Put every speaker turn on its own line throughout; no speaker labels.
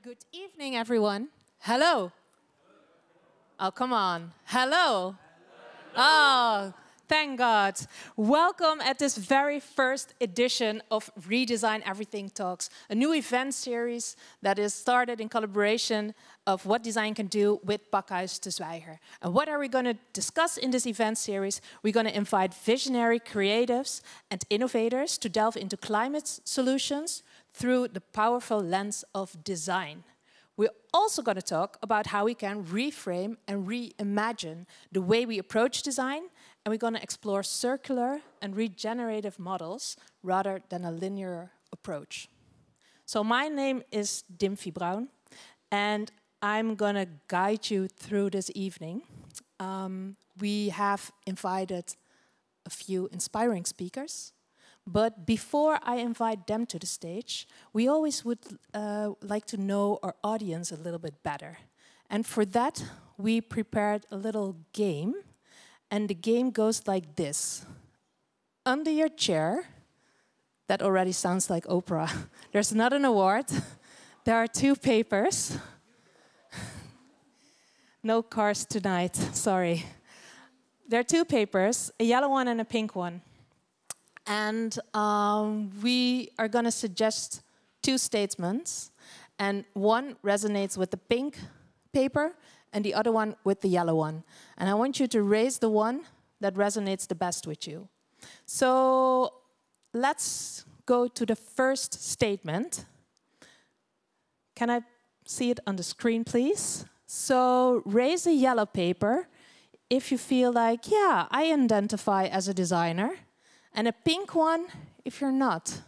Good evening, everyone. Hello. Oh, come on. Hello. Oh, thank God. Welcome at this very first edition of Redesign Everything Talks, a new event series that is started in collaboration of what design can do with Pakhuis to Zwijger. And what are we going to discuss in this event series? We're going to invite visionary creatives and innovators to delve into climate solutions through the powerful lens of design. We're also going to talk about how we can reframe and reimagine the way we approach design, and we're going to explore circular and regenerative models rather than a linear approach. So my name is Dimfie Brown, and I'm going to guide you through this evening. We have invited a few inspiring speakers. But before I invite them to the stage, we always would like to know our audience a little bit better. And for that, we prepared a little game. And the game goes like this. Under your chair, that already sounds like Oprah. There's not an award. There are two papers. No cars tonight, sorry. There are two papers, a yellow one and a pink one. And we are going to suggest two statements. And one resonates with the pink paper and the other one with the yellow one. And I want you to raise the one that resonates the best with you. So let's go to the first statement. Can I see it on the screen, please? So raise the yellow paper if you feel like, yeah, I identify as a designer. And a pink one if you're not.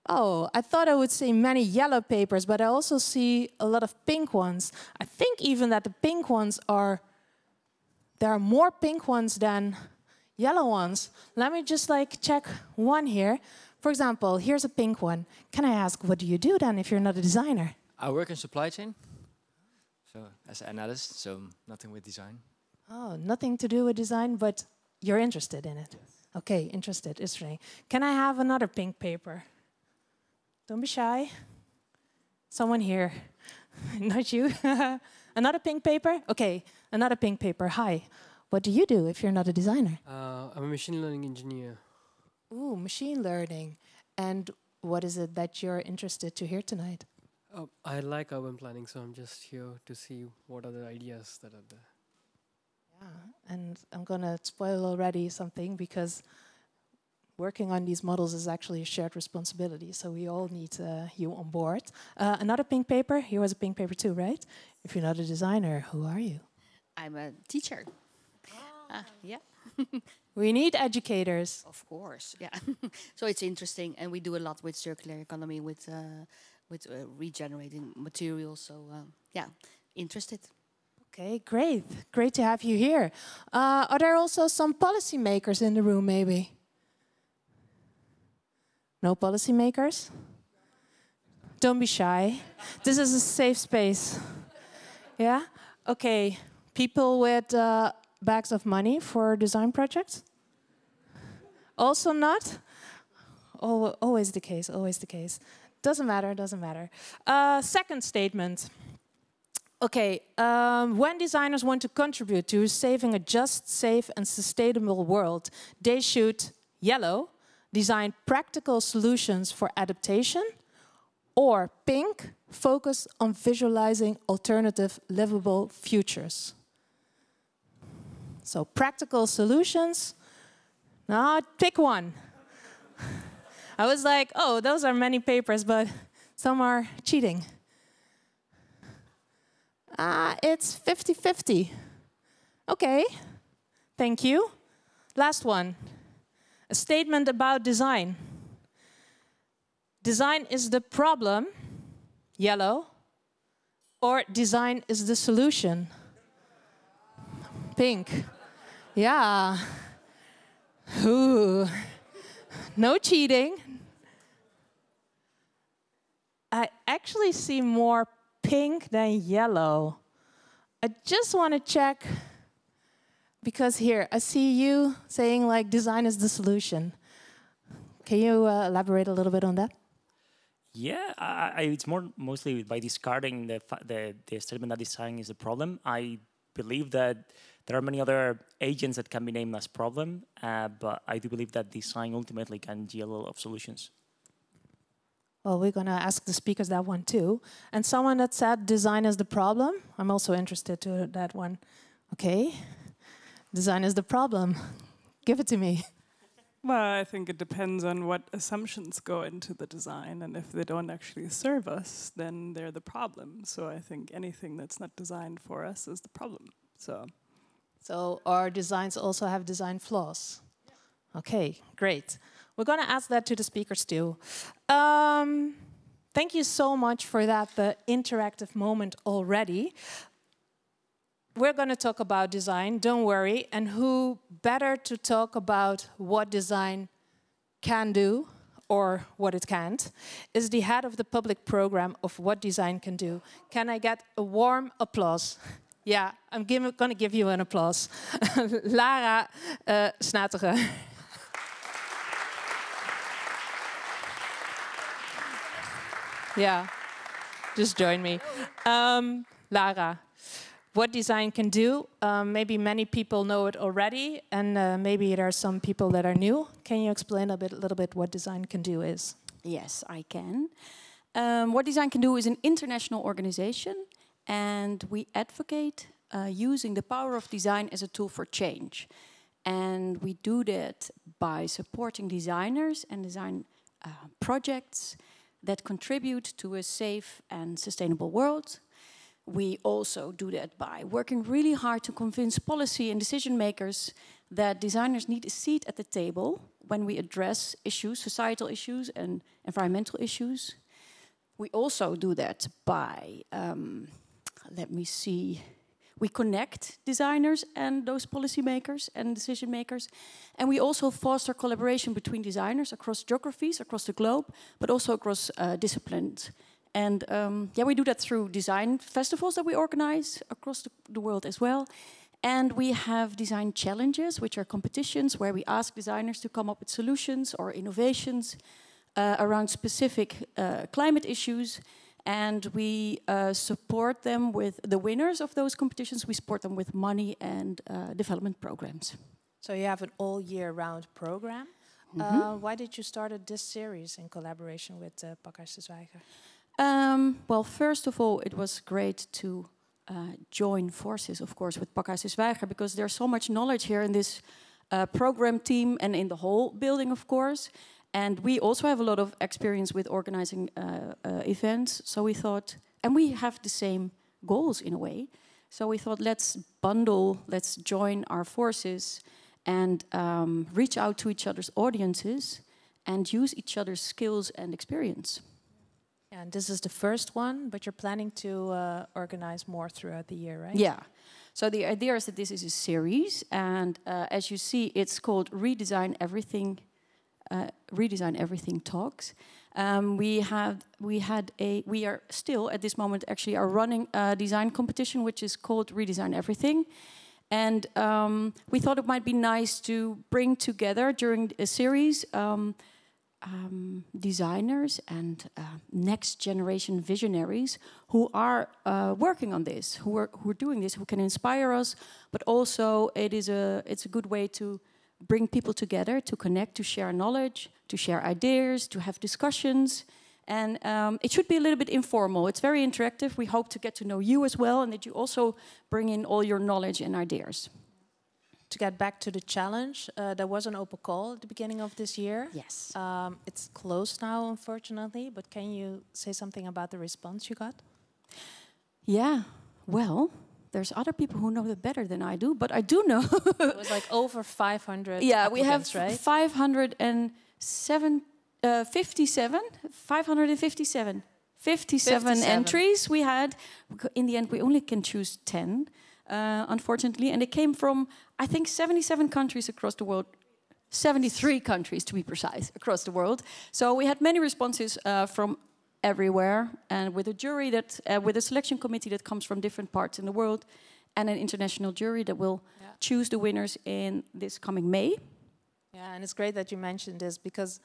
Oh, I thought I would see many yellow papers, but I also see a lot of pink ones. I think even that the pink ones are, there are more pink ones than yellow ones. Let me just check one here. For example, here's a pink one. Can I ask, what do you do then if you're not a designer?
I work in supply chain, so as an analyst, so nothing with design.
Oh, nothing to do with design, but you're interested in it? Yes. Okay, interested, interesting. Can I have another pink paper? Don't be shy. Someone here. Not you. Another pink paper? Okay, another pink paper. Hi. What do you do if you're not a designer?
I'm a machine learning engineer.
Ooh, machine learning. And what is it that you're interested to hear tonight?
I like urban planning, so I'm just here to see what are the ideas that are there.
Yeah, and I'm going to spoil already something, because working on these models is actually a shared responsibility, so we all need you on board. Another pink paper. Here was a pink paper too, right? If you're not a designer, who are you?
I'm a teacher. Yeah.
We need educators.
Of course, yeah. So it's interesting, and we do a lot with circular economy, with regenerating materials, so yeah, interested.
Okay, great. Great to have you here. Are there also some policymakers in the room, maybe? No policymakers? Don't be shy. This is a safe space. Yeah? Okay. People with bags of money for design projects? Also not? Oh, always the case, always the case. Doesn't matter, doesn't matter. Second statement. Okay, when designers want to contribute to saving a just, safe and sustainable world, they should, yellow, design practical solutions for adaptation, or pink, focus on visualizing alternative livable futures. So practical solutions, now pick one. I was like, oh, those are many papers, but some are cheating. It's 50-50. Okay, thank you. Last one, a statement about design. Design is the problem, yellow, or design is the solution, pink. Yeah. Ooh. No cheating. I actually see more pink than yellow. I just want to check, because here I see you saying design is the solution. Can you elaborate a little bit on that?
Yeah, it's mostly by discarding the statement that design is a problem. I believe that there are many other agents that can be named as problem, but I do believe that design ultimately can yield a lot of solutions.
Well, we're going to ask the speakers that one too. And someone that said design is the problem, I'm also interested to that one. Okay, design is the problem. Give it to me.
Well, I think it depends on what assumptions go into the design, and if they don't actually serve us, then they're the problem. So I think anything that's not designed for us is the problem.
So our designs also have design flaws. Yeah. Okay, great. We're going to ask that to the speakers too. Thank you so much for that, the interactive moment already. We're going to talk about design, don't worry. And who better to talk about what design can do or what it can't is the head of the public program of what design can do. Can I get a warm applause? Yeah, I'm going to give you an applause. Lara Snateren. Yeah, just join me. Lara, what design can do? Maybe many people know it already, and maybe there are some people that are new. Can you explain a little bit what design can do is?
Yes, I can. What Design Can Do is an international organization, and we advocate using the power of design as a tool for change. And we do that by supporting designers and design projects that contribute to a safe and sustainable world. We also do that by working really hard to convince policy and decision makers that designers need a seat at the table when we address issues, societal issues and environmental issues. We also do that by, we connect designers and those policymakers and decision makers. And we also foster collaboration between designers across geographies, across the globe, but also across disciplines. And we do that through design festivals that we organize across the world as well. And we have design challenges, which are competitions where we ask designers to come up with solutions or innovations around specific climate issues. And we support them with the winners of those competitions. We support them with money and development programs.
So you have an all year round program. Why did you start this series in collaboration with Pakhuis Zwijger?
Well, first of all, it was great to join forces, of course, with Pakhuis Zwijger, because there's so much knowledge here in this program team and in the whole building, of course. And we also have a lot of experience with organizing events. So we thought, and we have the same goals in a way. So we thought, let's bundle, let's join our forces and reach out to each other's audiences and use each other's skills and experience.
And this is the first one, but you're planning to organize more throughout the year, right?
Yeah. So the idea is that this is a series. And as you see, it's called Redesign Everything. Redesign Everything Talks. We are still at this moment actually are running a design competition which is called Redesign Everything, and we thought it might be nice to bring together during a series designers and next generation visionaries who are working on this, who are doing this, who can inspire us, but also it's a good way to bring people together, to connect, to share knowledge, to share ideas, to have discussions. And it should be a little bit informal. It's very interactive. We hope to get to know you as well and that you also bring in all your knowledge and ideas.
To get back to the challenge, there was an open call at the beginning of this year.
Yes.
It's closed now, unfortunately, but can you say something about the response you got?
Yeah, well, there's other people who know it better than I do, but I do know.
It was like over 500
Yeah, we have
right?
557 entries we had. In the end, we only can choose 10, unfortunately. And it came from, I think, 77 countries across the world. 73 countries, to be precise, across the world. So we had many responses from everywhere, and with a jury that, with a selection committee that comes from different parts in the world, and an international jury that will choose the winners in this coming May.
Yeah, and it's great that you mentioned this because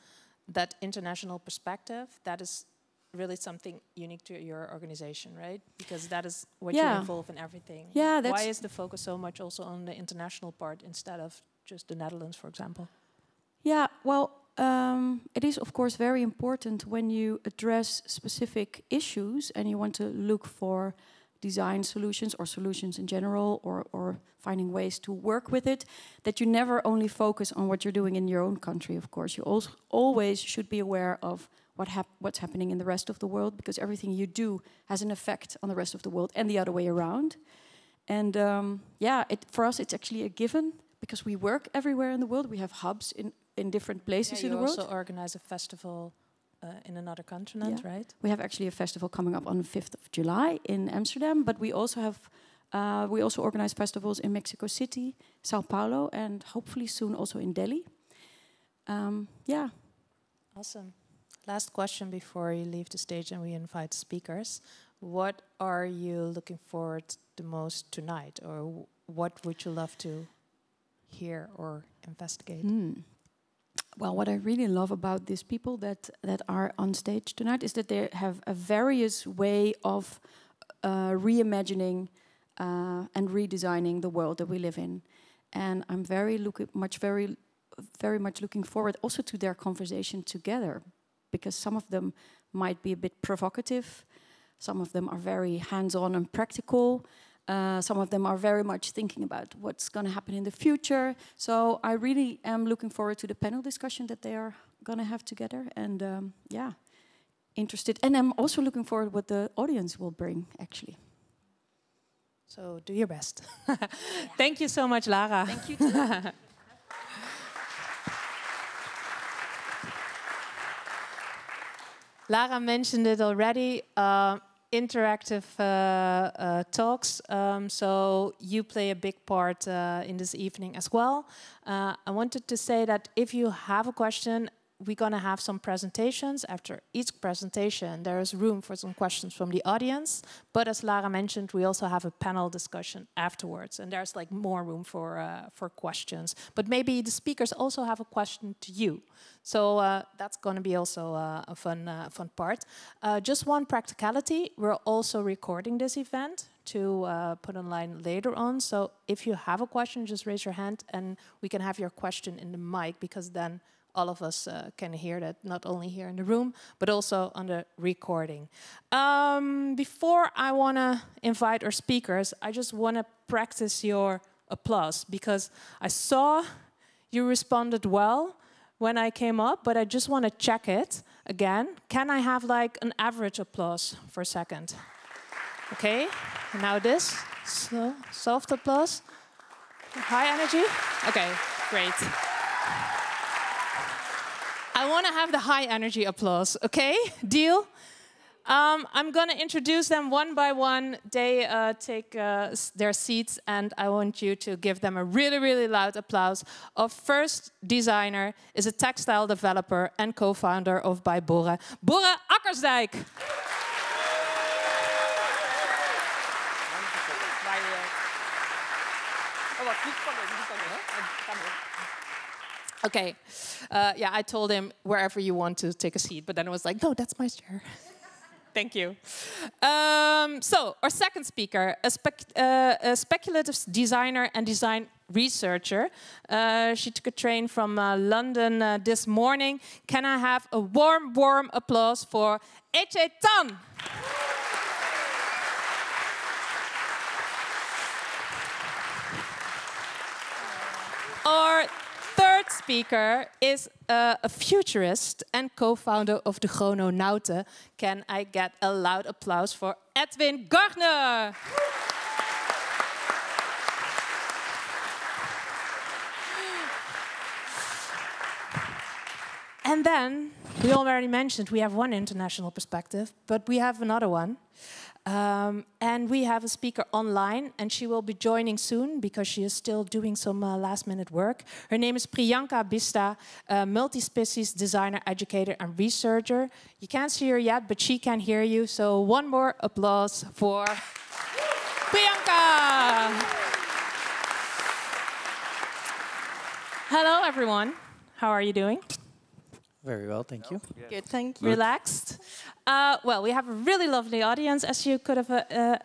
that international perspective, that is really something unique to your organization, right? Because that is what
Yeah.
you involve in everything.
Yeah, that's-
Why is the focus so much also on the international part instead of just the Netherlands, for example?
Yeah, well, it is of course very important when you address specific issues and you want to look for design solutions or solutions in general, or finding ways to work with it, that you never only focus on what you're doing in your own country, of course. You also always should be aware of what's happening in the rest of the world, because everything you do has an effect on the rest of the world and the other way around. And yeah, for us it's actually a given, because we work everywhere in the world. We have hubs in different places in the world.
You also organize a festival in another continent, right?
We have actually a festival coming up on the 5th of July in Amsterdam, but we also have we also organize festivals in Mexico City, Sao Paulo, and hopefully soon also in Delhi. Yeah.
Awesome. Last question before you leave the stage and we invite speakers. What are you looking forward the most tonight, or what would you love to hear or investigate?
Well, what I really love about these people that are on stage tonight is that they have a various way of reimagining and redesigning the world that we live in. And I'm very much looking forward also to their conversation together, because some of them might be a bit provocative, some of them are very hands-on and practical, some of them are very much thinking about what's going to happen in the future. So I really am looking forward to the panel discussion that they are going to have together. And yeah, interested. And I'm also looking forward what the audience will bring, actually.
So do your best. Thank you so much, Lara.
Thank you too.
Lara mentioned it already. Interactive talks. So you play a big part in this evening as well. I wanted to say that if you have a question, we're going to have some presentations. After each presentation, there is room for some questions from the audience. But as Lara mentioned, we also have a panel discussion afterwards. And there's like more room for questions. But maybe the speakers also have a question to you. So that's going to be also a fun part. Just one practicality. We're also recording this event to put online later on. So if you have a question, just raise your hand and we can have your question in the mic, because then all of us can hear that, not only here in the room, but also on the recording. Before I want to invite our speakers, I just want to practice your applause, because I saw you responded well when I came up, but I just want to check it again. Can I have like an average applause for a second? Okay, now this, slow, soft applause. High energy? Okay, great. I want to have the high energy applause, okay? Deal? I'm going to introduce them one by one. They take their seats, and I want you to give them a really, really loud applause. Our first designer is a textile developer and co-founder of Bij Borre, Borre Akkersdijk. Okay, yeah, I told him wherever you want to take a seat, but then I was like, no, that's my chair. Thank you. So, our second speaker, a speculative designer and design researcher. She took a train from London this morning. Can I have a warm, warm applause for Eche Tan? Our third speaker is a futurist and co-founder of the Chrononauten. Can I get a loud applause for Edwin Gardner? And then, we already mentioned we have one international perspective, but we have another one. And we have a speaker online, and she will be joining soon because she is still doing some last-minute work. Her name is Priyanka Bista, a multi-species designer, educator, and researcher. You can't see her yet, but she can hear you. So one more applause for Priyanka. Hello, everyone. How are you doing?
Very well, thank you.
Good, thank you. Relaxed. Well, we have a really lovely audience, as you could have,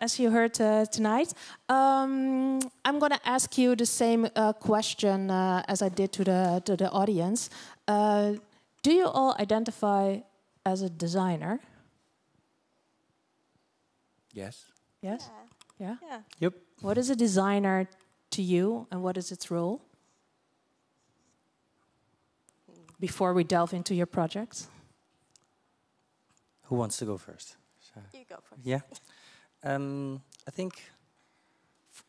as you heard tonight. I'm going to ask you the same question as I did to the audience. Do you all identify as a designer?
Yes.
Yes. Yeah.
Yeah.
Yep.
What is a designer to you, and what is its role? Before we delve into your projects.
Who wants to go first?
You go first.
Yeah. I think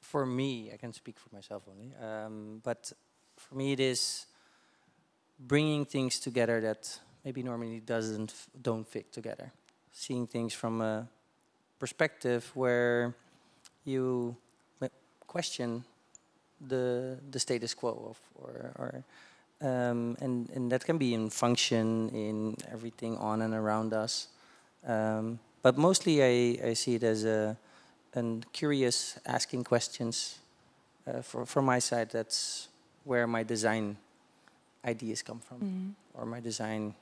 for me, I can speak for myself only, but for me it is bringing things together that maybe normally don't fit together. Seeing things from a perspective where you question the status quo of, and that can be in function, in everything on and around us. But mostly I see it as a curious asking questions. From my side, that's where my design ideas come from, or my design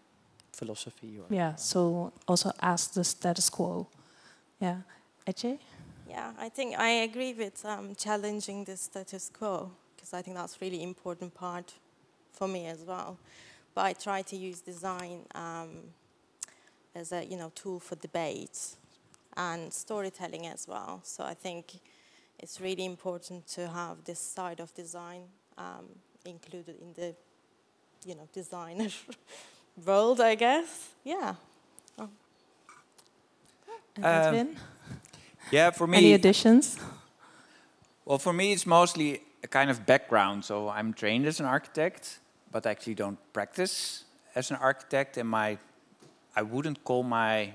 philosophy. Or
Yeah, so also ask the status quo. Yeah. Ece?
Yeah, I think I agree with challenging the status quo, because I think that's really important part for me as well. But I try to use design as a tool for debate and storytelling as well. So I think it's really important to have this side of design included in the designer world, I guess. Yeah.
And Edwin?
Yeah, for me.
Any additions?
Well, for me, it's mostly a kind of background. So I'm trained as an architect, but I actually don't practice as an architect. And I wouldn't call my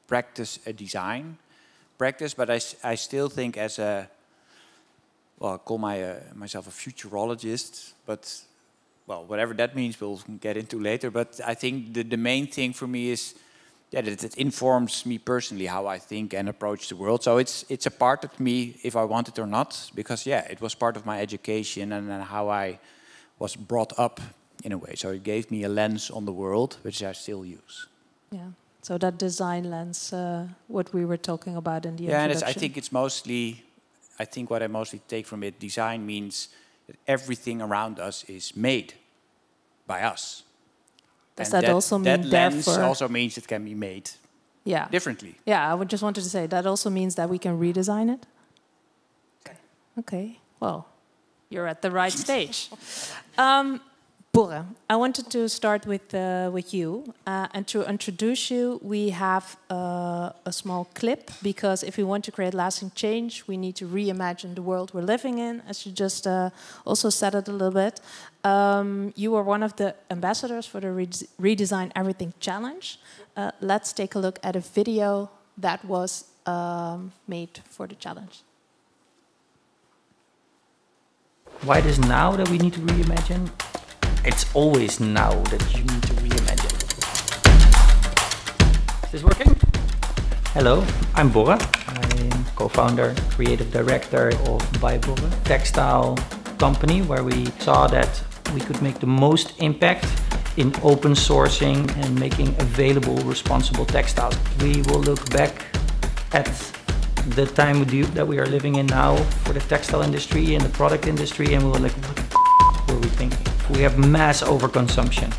practice a design practice, but I still think as a, well, I call myself a futurologist, but, well, whatever that means, we'll get into later. But I think the main thing for me is that it informs me personally how I think and approach the world. So it's a part of me, if I want it or not, because, yeah, it was part of my education and how I was brought up in a way. So it gave me a lens on the world, which I still use.
Yeah. So that design lens, what we were talking about in the
introduction.
introduction.
I think it's mostly, I think what I mostly take from it, design means that everything around us is made by us.
Does
and
that also mean
that lens
therefore
also means it can be made differently.
Yeah, I would just wanted to say that also means that we can redesign it. Okay. Well, you're at the right stage. Borre, I wanted to start with you. And to introduce you, we have a small clip, because if we want to create lasting change, we need to reimagine the world we're living in, as you just also said it a little bit. You were one of the ambassadors for the Redesign Everything Challenge. Let's take a look at a video that was made for the challenge.
Why it is now that we need to reimagine? It's always now that you need to reimagine. Is this working? Hello, I'm Borre. I'm co-founder, creative director of By Borre, textile company where we saw that we could make the most impact in open sourcing and making available responsible textiles. We will look back at the time that we are living in now for the textile industry and the product industry, and we were like, what the were we thinking? We have mass overconsumption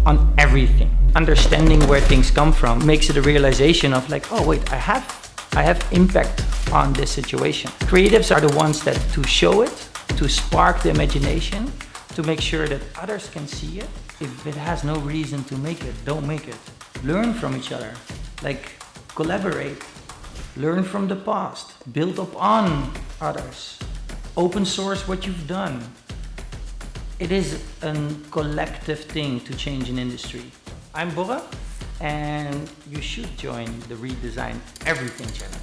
on everything. Understanding where things come from makes it a realization of like, oh wait, I have impact on this situation. Creatives are the ones that to show it, to spark the imagination, to make sure that others can see it. If it has no reason to make it, don't make it. Learn from each other, like collaborate, learn from the past, build up on others, open source what you've done. It is a collective thing to change an industry. I'm Borre, and you should join the Redesign Everything Challenge.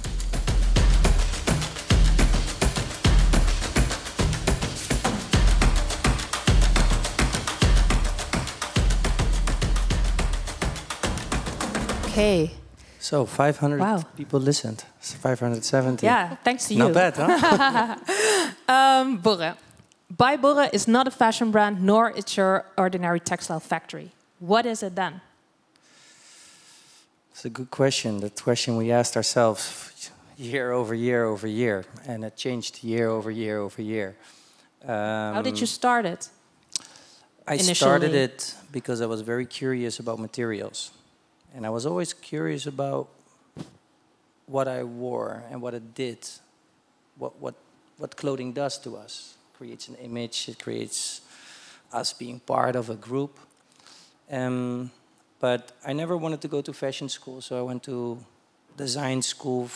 Okay.
So 500 people listened. 570.
Yeah, thanks to you.
Not bad, huh?
Borre. By Borre is not a fashion brand, nor it's your ordinary textile factory. what is it then?
It's a good question. That question we asked ourselves year over year over year, and it changed year over year over year.
How did you start it?
I started it because I was very curious about materials. And I was always curious about what I wore and what it did, what clothing does to us. It creates an image, it creates us being part of a group. But I never wanted to go to fashion school, so I went to design school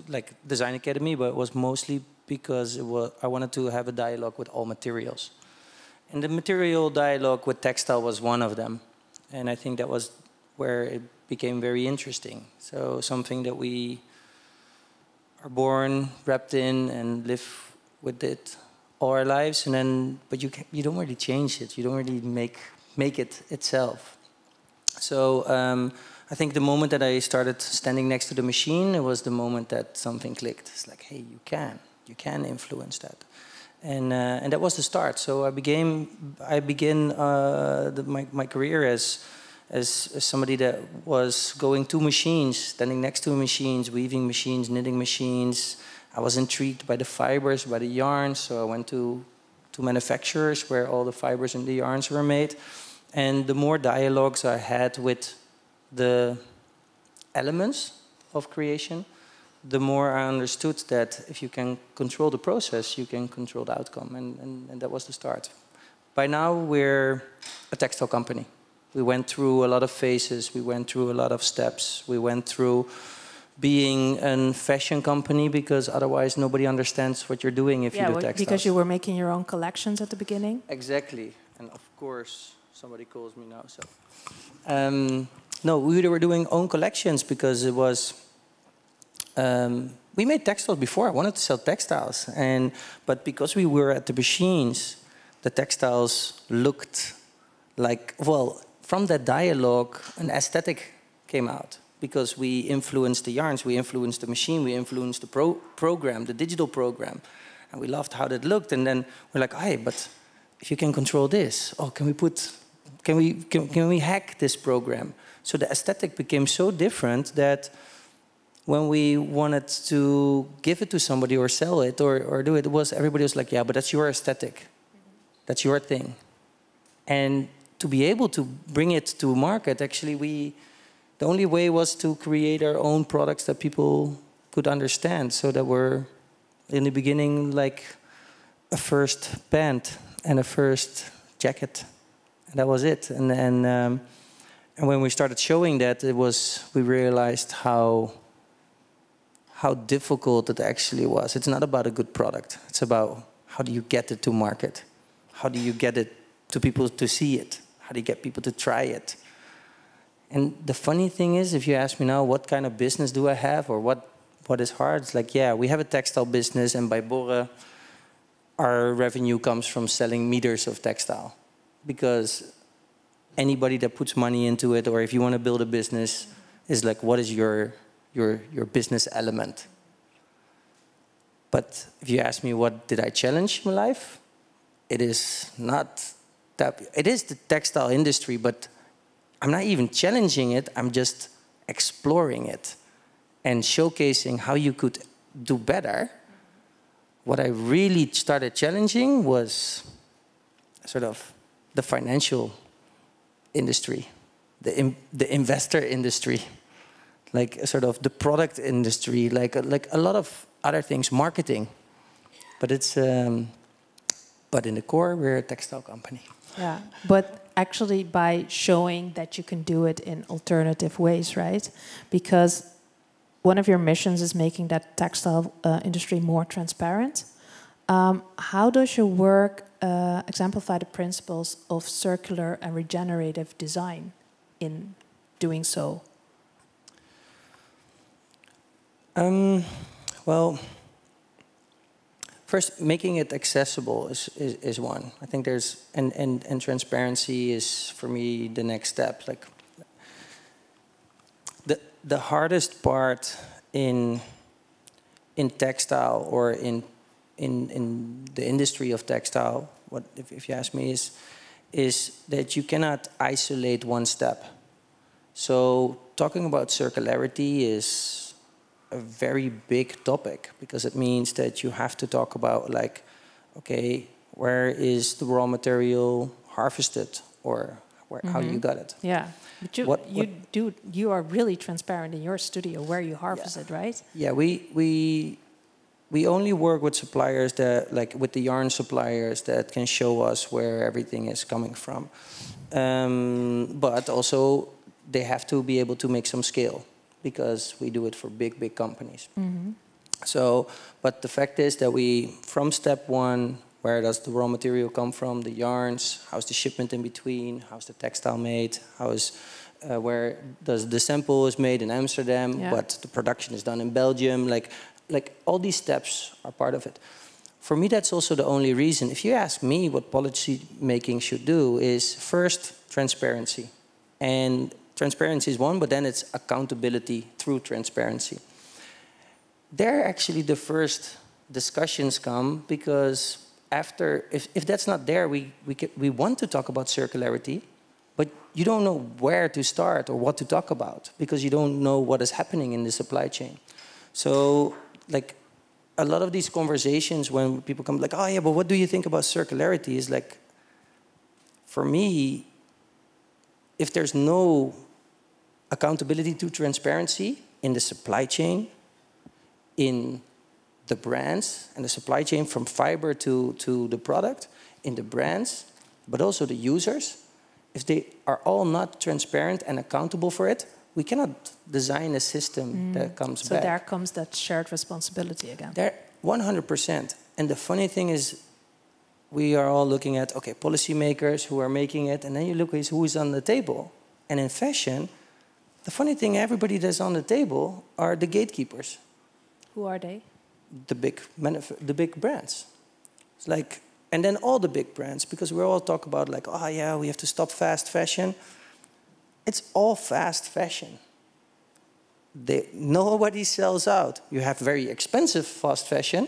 like design academy, but it was mostly because I wanted to have a dialogue with all materials. And the material dialogue with textile was one of them. And I think that was where it became very interesting. So something that we are born, wrapped in, and live with it all our lives. And then, but you don't really change it. You don't really make it itself. So I think the moment that I started standing next to the machine, it was the moment that something clicked. It's like, hey, you can influence that. And that was the start. So I began my career as somebody that was going to machines, standing next to machines, weaving machines, knitting machines. I was intrigued by the fibers, by the yarns, so I went to manufacturers where all the fibers and the yarns were made. And the more dialogues I had with the elements of creation, the more I understood that if you can control the process, you can control the outcome. And that was the start. By now, we're a textile company. We went through a lot of phases. We went through a lot of steps. We went through being a fashion company because otherwise nobody understands what you're doing if you do textiles.
Because you were making your own collections at the beginning?
Exactly. And of course, somebody calls me now. So, no, we were doing own collections because it was... we made textiles before. I wanted to sell textiles. But because we were at the machines, the textiles looked like, well, from that dialogue, an aesthetic came out. Because we influenced the yarns, we influenced the machine, we influenced the program, the digital program. And we loved how that looked. And then we're like, hey, but if you can control this, oh, can we hack this program? So the aesthetic became so different that when we wanted to give it to somebody or sell it or do it, everybody was like, yeah, but that's your aesthetic. That's your thing. And to be able to bring it to market, actually, the only way was to create our own products that people could understand. So that were, in the beginning, like a first pant and a first jacket. And that was it. And when we started showing that, we realized how difficult it actually was. It's not about a good product. It's about how do you get it to market? How do you get it to people to see it? How do you get people to try it? And the funny thing is, if you ask me now, what kind of business do I have or what is hard? It's like, yeah, we have a textile business, and by Borre, our revenue comes from selling meters of textile. Because anybody that puts money into it, or if you want to build a business, is like, what is your business element? But if you ask me what did I challenge in my life, it is not that. It is the textile industry, but I'm not even challenging it. I'm just exploring it and showcasing how you could do better. What I really started challenging was sort of the financial industry, the investor industry, like sort of the product industry, like a lot of other things, marketing. But it's, but in the core, we're a textile company.
Yeah, but actually by showing that you can do it in alternative ways, right? Because one of your missions is making that textile industry more transparent. How does your work exemplify the principles of circular and regenerative design in doing so?
Well, first, making it accessible is one. I think there's, and transparency is, for me, the next step. Like, the hardest part in textile or in the industry of textile, if you ask me, is that you cannot isolate one step. So talking about circularity is a very big topic, because it means that you have to talk about, like, okay, where is the raw material harvested, or how you got it?
Yeah, but you are really transparent in your studio where you harvest it, right?
Yeah, we only work with suppliers that, like, with the yarn suppliers that can show us where everything is coming from. But also they have to be able to make some scale, because we do it for big companies. So, but the fact is that we, from step one, where does the raw material come from, the yarns, how's the shipment in between, how's the textile made, where does the sample is made in Amsterdam, but the production is done in Belgium, like all these steps are part of it. For me, that's also the only reason. If you ask me what policy making should do, is first transparency. And transparency is one, but then it's accountability through transparency. There actually the first discussions come, because after, if that's not there, we want to talk about circularity, but you don't know where to start or what to talk about, because you don't know what is happening in the supply chain. So, like, a lot of these conversations when people come like, oh yeah, but what do you think about circularity, is like, for me, if there's no accountability to transparency in the supply chain, in the brands and the supply chain from fiber to the product, in the brands, but also the users, if they are all not transparent and accountable for it, we cannot design a system that comes back.
So there comes that shared responsibility again.
There, 100%. And the funny thing is, we are all looking at, okay, policymakers who are making it, and then you look at who is on the table. And in fashion, the funny thing, everybody that's on the table are the gatekeepers.
Who are they?
The big brands. It's like, and then all the big brands, because we all talk about, like, oh yeah, we have to stop fast fashion. It's all fast fashion. Nobody sells out. You have very expensive fast fashion,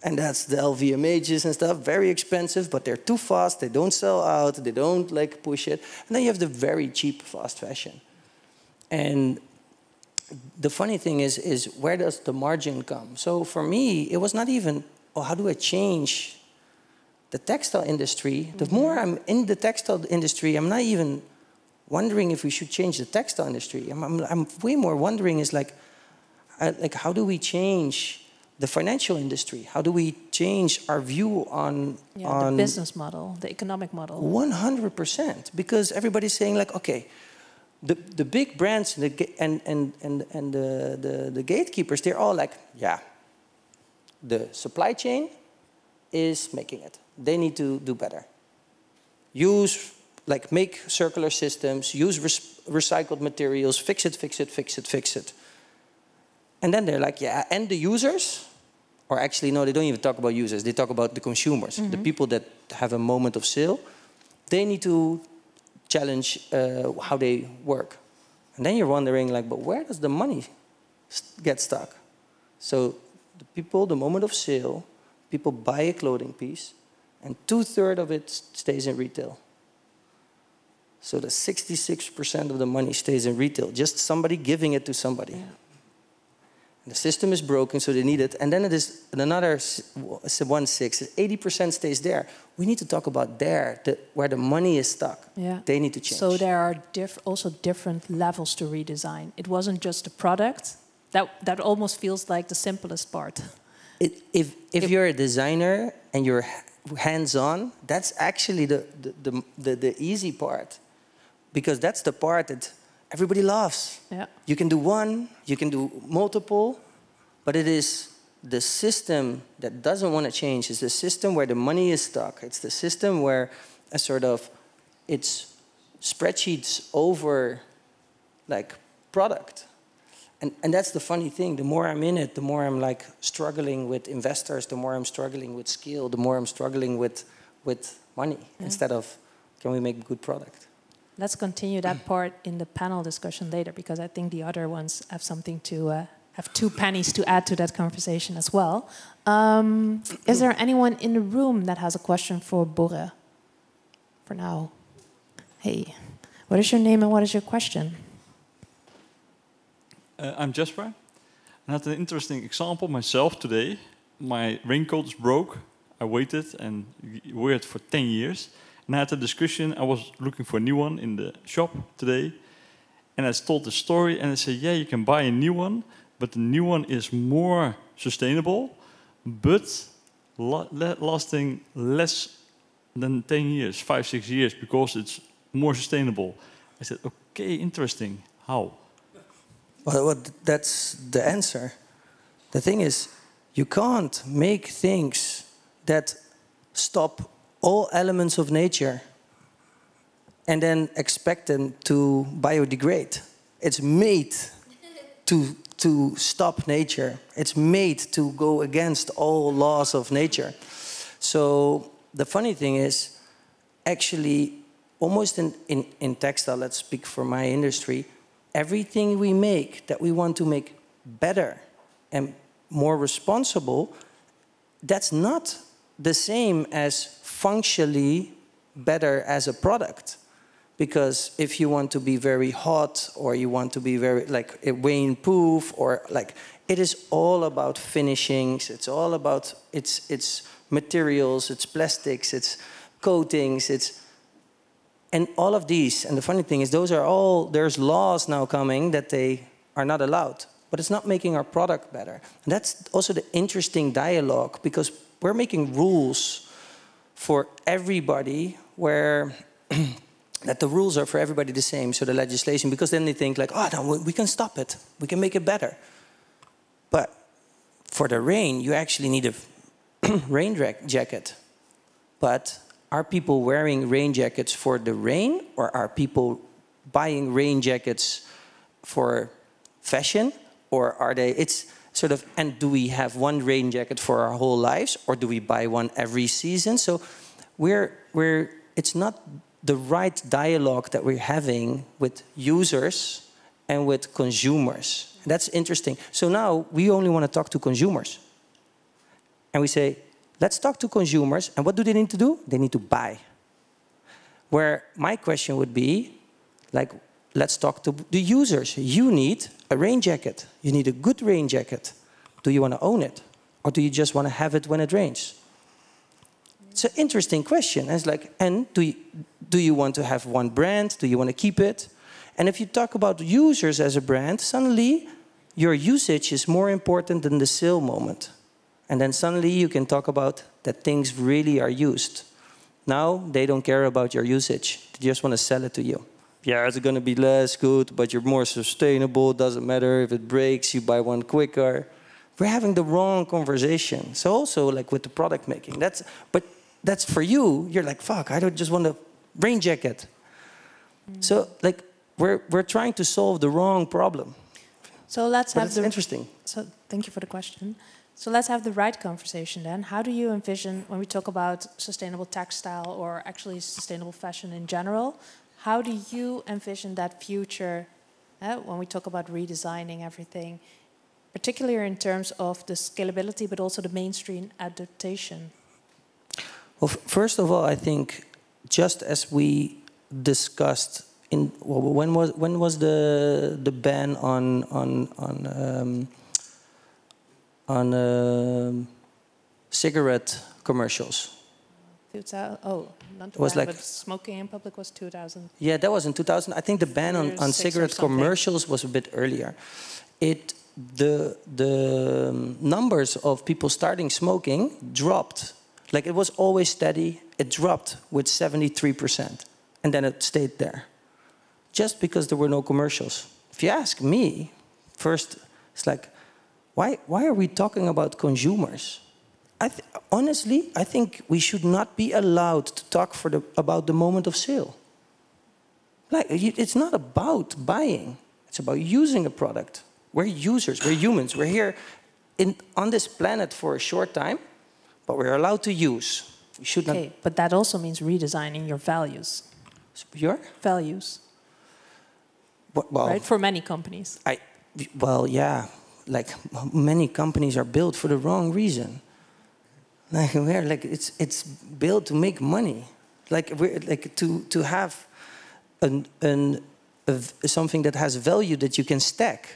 and that's the LVMHs and stuff, very expensive, but they're too fast, they don't sell out, they don't, like, push it. And then you have the very cheap fast fashion. And the funny thing is where does the margin come? So for me, it was not even, oh, how do I change the textile industry? The more I'm in the textile industry, I'm not even wondering if we should change the textile industry. I'm way more wondering is like how do we change the financial industry? How do we change our view on
the business model, the economic model?
100%, because everybody's saying, like, okay, the big brands and the gatekeepers, they're all like, yeah, the supply chain is making it. They need to do better. Make circular systems, use recycled materials, fix it. And then they're like, yeah, and the users, or actually, no, they don't even talk about users. They talk about the consumers, the people that have a moment of sale. They need to challenge how they work. And then you're wondering, like, but where does the money get stuck? So the people, the moment of sale, people buy a clothing piece, and 2/3 of it stays in retail. So the 66% of the money stays in retail, just somebody giving it to somebody. Yeah. And the system is broken, so they need it. And then it is another 1/6, 80% stays there. We need to talk about where the money is stuck.
Yeah.
They need to change.
So there are also different levels to redesign. It wasn't just the product. That almost feels like the simplest part.
If you're a designer and you're hands-on, that's actually the easy part, because that's the part that everybody loves.
Yeah.
You can do one, you can do multiple, but it is the system that doesn't want to change. It's the system where the money is stuck. It's the system where it's spreadsheets over, like, product. And that's the funny thing. The more I'm in it, the more I'm, like, struggling with investors, the more I'm struggling with skill, the more I'm struggling with money, instead of, can we make a good product?
Let's continue that part in the panel discussion later, because I think the other ones have something to, have 2 pennies to add to that conversation as well. Is there anyone in the room that has a question for Borre? for now. Hey, what is your name and what is your question?
I'm Jasper. I had an interesting example myself today. My raincoat is broke. I waited and wore it for 10 years. And I had a discussion. I was looking for a new one in the shop today. And I told the story and I said, yeah, you can buy a new one, but the new one is more sustainable, but lasting less than 10 years, 5, 6 years, because it's more sustainable. I said, okay, interesting. How?
Well, that's the answer. The thing is, you can't make things that stop all elements of nature and then expect them to biodegrade. It's made to stop nature. It's made to go against all laws of nature. So the funny thing is, actually, almost in textile, let's speak for my industry, everything we make that we want to make better and more responsible, that's not the same as functionally better as a product. Because if you want to be very hot, or you want to be very like rain-proof, or like, it is all about finishings. It's all about its materials, its plastics, its coatings, and all of these. And the funny thing is, those are all, there's laws now coming that they are not allowed. But it's not making our product better. And that's also the interesting dialogue, because we're making rules for everybody where that the rules are for everybody the same, so the legislation, because then they think like, oh, no, we can stop it. We can make it better. But for the rain, you actually need a rain jacket. But are people wearing rain jackets for the rain, or are people buying rain jackets for fashion? Or are they, it's sort of, and do we have one rain jacket for our whole lives, or do we buy one every season? So it's not the right dialogue that we're having with users and with consumers. That's interesting. So now we only want to talk to consumers. And we say, let's talk to consumers. And what do they need to do? They need to buy. Where my question would be, like, let's talk to the users. You need a rain jacket. You need a good rain jacket. Do you want to own it? Or do you just want to have it when it rains? It's an interesting question. And it's like, and do you want to have one brand? Do you want to keep it? And if you talk about users as a brand, suddenly your usage is more important than the sale moment. And then suddenly you can talk about that things really are used. Now they don't care about your usage. They just want to sell it to you. Yeah, it's going to be less good, but you're more sustainable. It doesn't matter if it breaks, you buy one quicker. We're having the wrong conversation. So also like with the product making, but that's for you. You're like, fuck, I don't just want a rain jacket. So like we're trying to solve the wrong problem.
So let's have the
interesting.
So thank you for the question. So let's have the right conversation then. How do you envision, when we talk about sustainable textile or actually sustainable fashion in general, how do you envision that future when we talk about redesigning everything, particularly in terms of the scalability, but also the mainstream adaptation?
Well, first of all, I think just as we discussed in when was the ban on cigarette commercials?
2000. Oh, not
It was
ban,
like,
but smoking in public was 2000.
Yeah, that was in 2000. I think the ban on cigarette commercials was a bit earlier. The numbers of people starting smoking dropped. Like it was always steady. It dropped with 73%, and then it stayed there, just because there were no commercials. If you ask me, first it's like, why are we talking about consumers? Honestly, I think we should not be allowed to talk about the moment of sale. Like, it's not about buying. It's about using a product. We're users. We're humans. We're here on this planet for a short time, but we're allowed to use. We should not.
Okay, but that also means redesigning your values.
Your
values.
Well,
right, for many companies.
Well, yeah. Like many companies are built for the wrong reason. Like it's built to make money. Like to have something that has value that you can stack.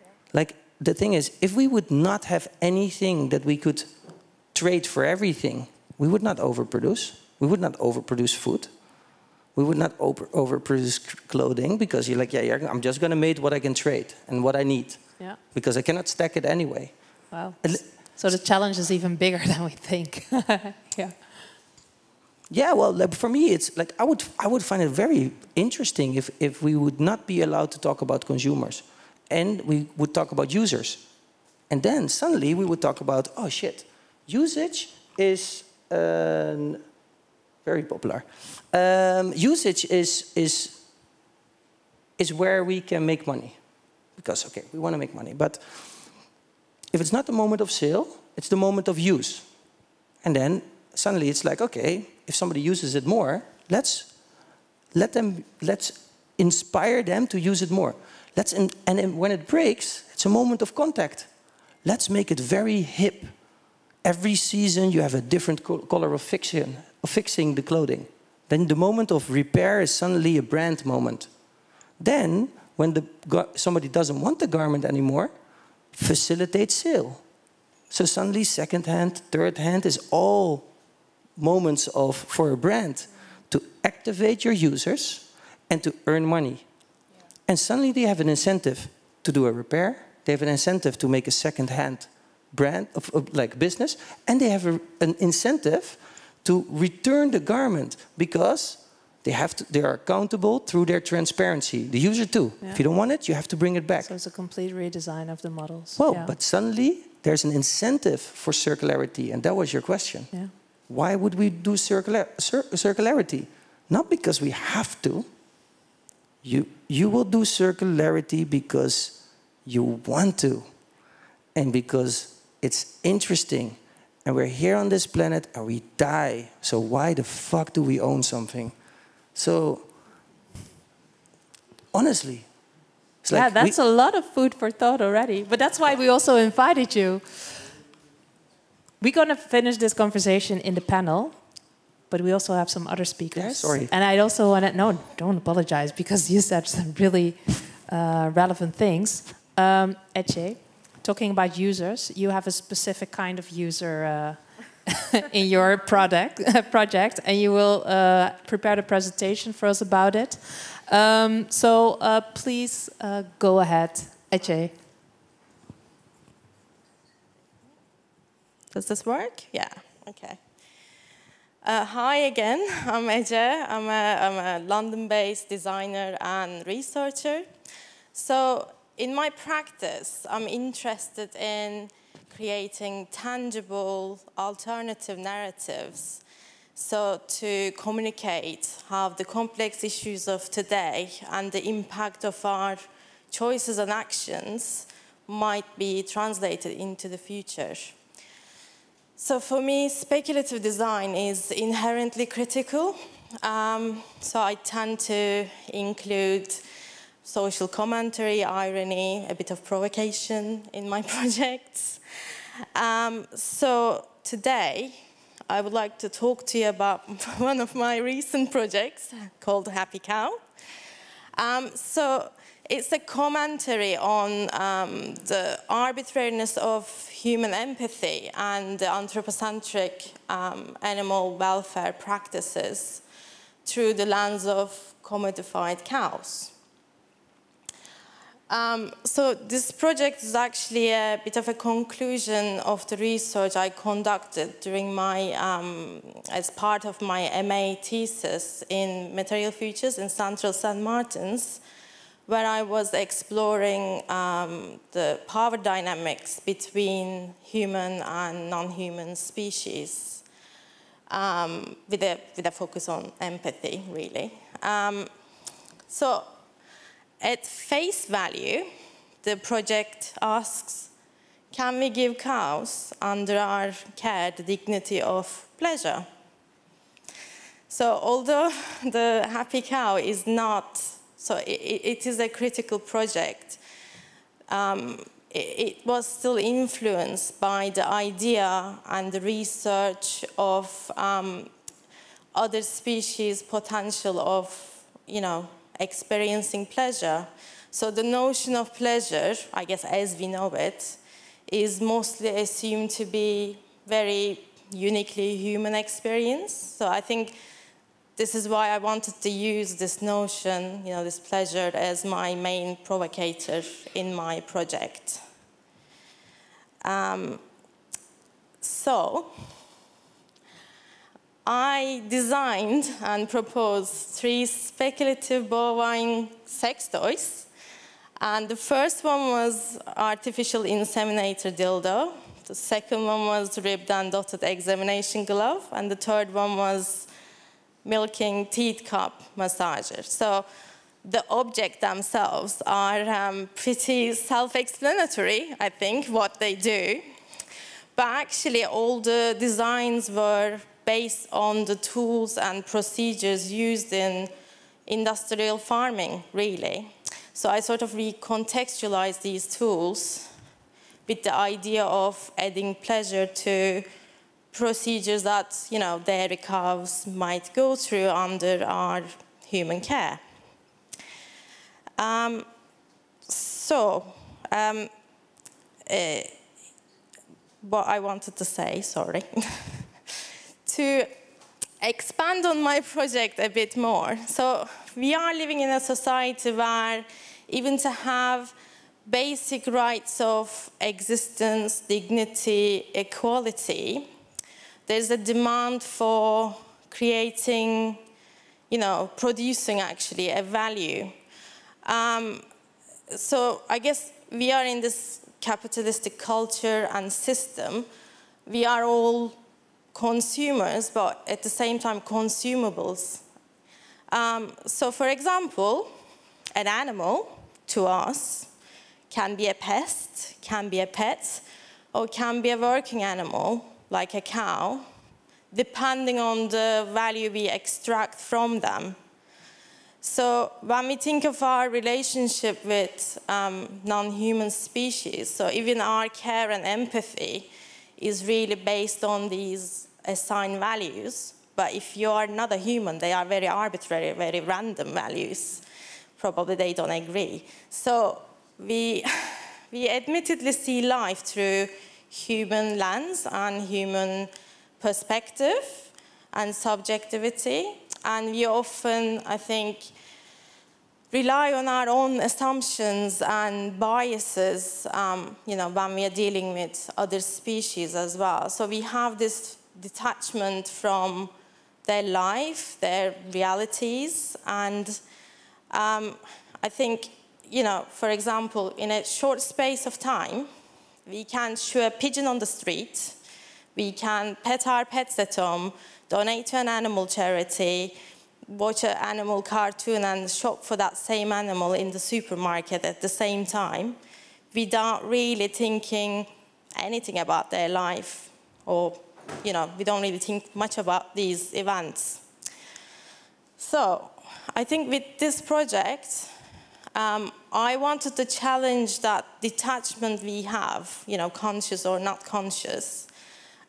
Yeah. Like the thing is, if we would not have anything that we could trade for everything, we would not overproduce. We would not overproduce food. We would not overproduce clothing, because you're like, yeah, I'm just going to make what I can trade and what I need. Yeah. Because I cannot stack it anyway.
Wow. So the challenge is even bigger than we think. Yeah.
Yeah, well, for me, it's like I would find it very interesting if we would not be allowed to talk about consumers, and we would talk about users, and then suddenly we would talk about, oh shit, usage is very popular. Usage is where we can make money, because okay, we want to make money, but if it's not the moment of sale, it's the moment of use, and then suddenly it's like, okay, if somebody uses it more, let's inspire them to use it more. And when it breaks, it's a moment of contact. Let's make it very hip. Every season you have a different color of fixing the clothing. Then the moment of repair is suddenly a brand moment. Then, when somebody doesn't want the garment anymore, facilitate sale. So suddenly second hand, third hand is all moments for a brand to activate your users and to earn money. Yeah. And suddenly they have an incentive to do a repair. They have an incentive to make a second-hand brand of like business, and they have an incentive to return the garment, because they are accountable through their transparency. The user too. Yeah. If you don't want it, you have to bring it back.
So it's a complete redesign of the models.
Well, but suddenly there's an incentive for circularity, and that was your question. Yeah. Why would we do circularity? Not because we have to. You will do circularity because you want to, and because it's interesting. And we're here on this planet and we die. So why the fuck do we own something? So, honestly, it's
yeah,
like
that's a lot of food for thought already. But that's why we also invited you. We're going to finish this conversation in the panel, but we also have some other speakers.
Yeah, sorry.
And I also want to... No, don't apologize, because you said some really relevant things. Etche, talking about users, you have a specific kind of user in your project, and you will prepare the presentation for us about it. So please go ahead, Etche.
Does this work? Yeah, okay. Hi again, I'm Ece. I'm a London-based designer and researcher. So in my practice, I'm interested in creating tangible alternative narratives, so to communicate how the complex issues of today and the impact of our choices and actions might be translated into the future. So for me, speculative design is inherently critical. So I tend to include social commentary, irony, a bit of provocation in my projects. So today, I would like to talk to you about one of my recent projects called Happy Cow. So it's a commentary on the arbitrariness of human empathy and the anthropocentric animal welfare practices through the lens of commodified cows. So this project is actually a bit of a conclusion of the research I conducted during my, as part of my MA thesis in material futures in Central St. Martin's, where I was exploring the power dynamics between human and non-human species, with a focus on empathy, really. So, at face value, the project asks, can we give cows under our care the dignity of pleasure? So although the Happy Cow is not, so it is a critical project, it was still influenced by the idea and the research of other species' potential of, you know, experiencing pleasure. So the notion of pleasure, I guess as we know it, is mostly assumed to be very uniquely human experience. So I think this is why I wanted to use this notion, you know, this pleasure, as my main provocator in my project. So I designed and proposed 3 speculative bovine sex toys. And the first one was artificial inseminator dildo. The second one was ribbed and dotted examination glove. And the third one was milking teeth cup massager. So the objects themselves are pretty self-explanatory, I think, what they do. But actually, all the designs were based on the tools and procedures used in industrial farming, really. So I sort of recontextualized these tools with the idea of adding pleasure to procedures that, you know, dairy cows might go through under our human care. What I wanted to say, sorry, to expand on my project a bit more. So we are living in a society where even to have basic rights of existence, dignity, equality, there's a demand for creating, you know, producing actually a value. So I guess we are in this capitalistic culture and system. We are all consumers, but at the same time consumables. So for example, an animal to us can be a pest, can be a pet, or can be a working animal, like a cow, depending on the value we extract from them. So when we think of our relationship with non-human species, so even our care and empathy is really based on these assigned values. But if you are not a human, they are very arbitrary, very random values. Probably they don't agree. So we admittedly see life through human lens and human perspective and subjectivity. And we often, I think, rely on our own assumptions and biases, you know, when we are dealing with other species as well. So we have this detachment from their life, their realities, and I think, you know, for example, in a short space of time, we can show a pigeon on the street, we can pet our pets at home, donate to an animal charity, watch an animal cartoon and shop for that same animal in the supermarket at the same time, without really thinking anything about their life, or, you know, we don't really think much about these events. So I think with this project, I wanted to challenge that detachment we have, you know, conscious or not conscious.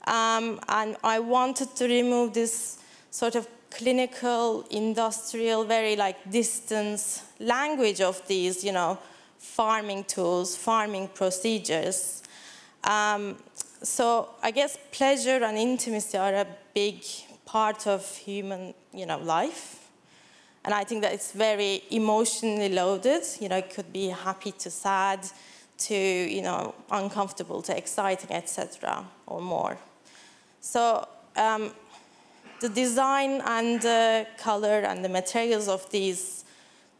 And I wanted to remove this sort of clinical, industrial, very like distance language of these, you know, farming tools, farming procedures. So I guess pleasure and intimacy are a big part of human, you know, life. And I think that it's very emotionally loaded. You know, it could be happy to sad, to, you know, uncomfortable to exciting, etc., or more. So the design and the color and the materials of these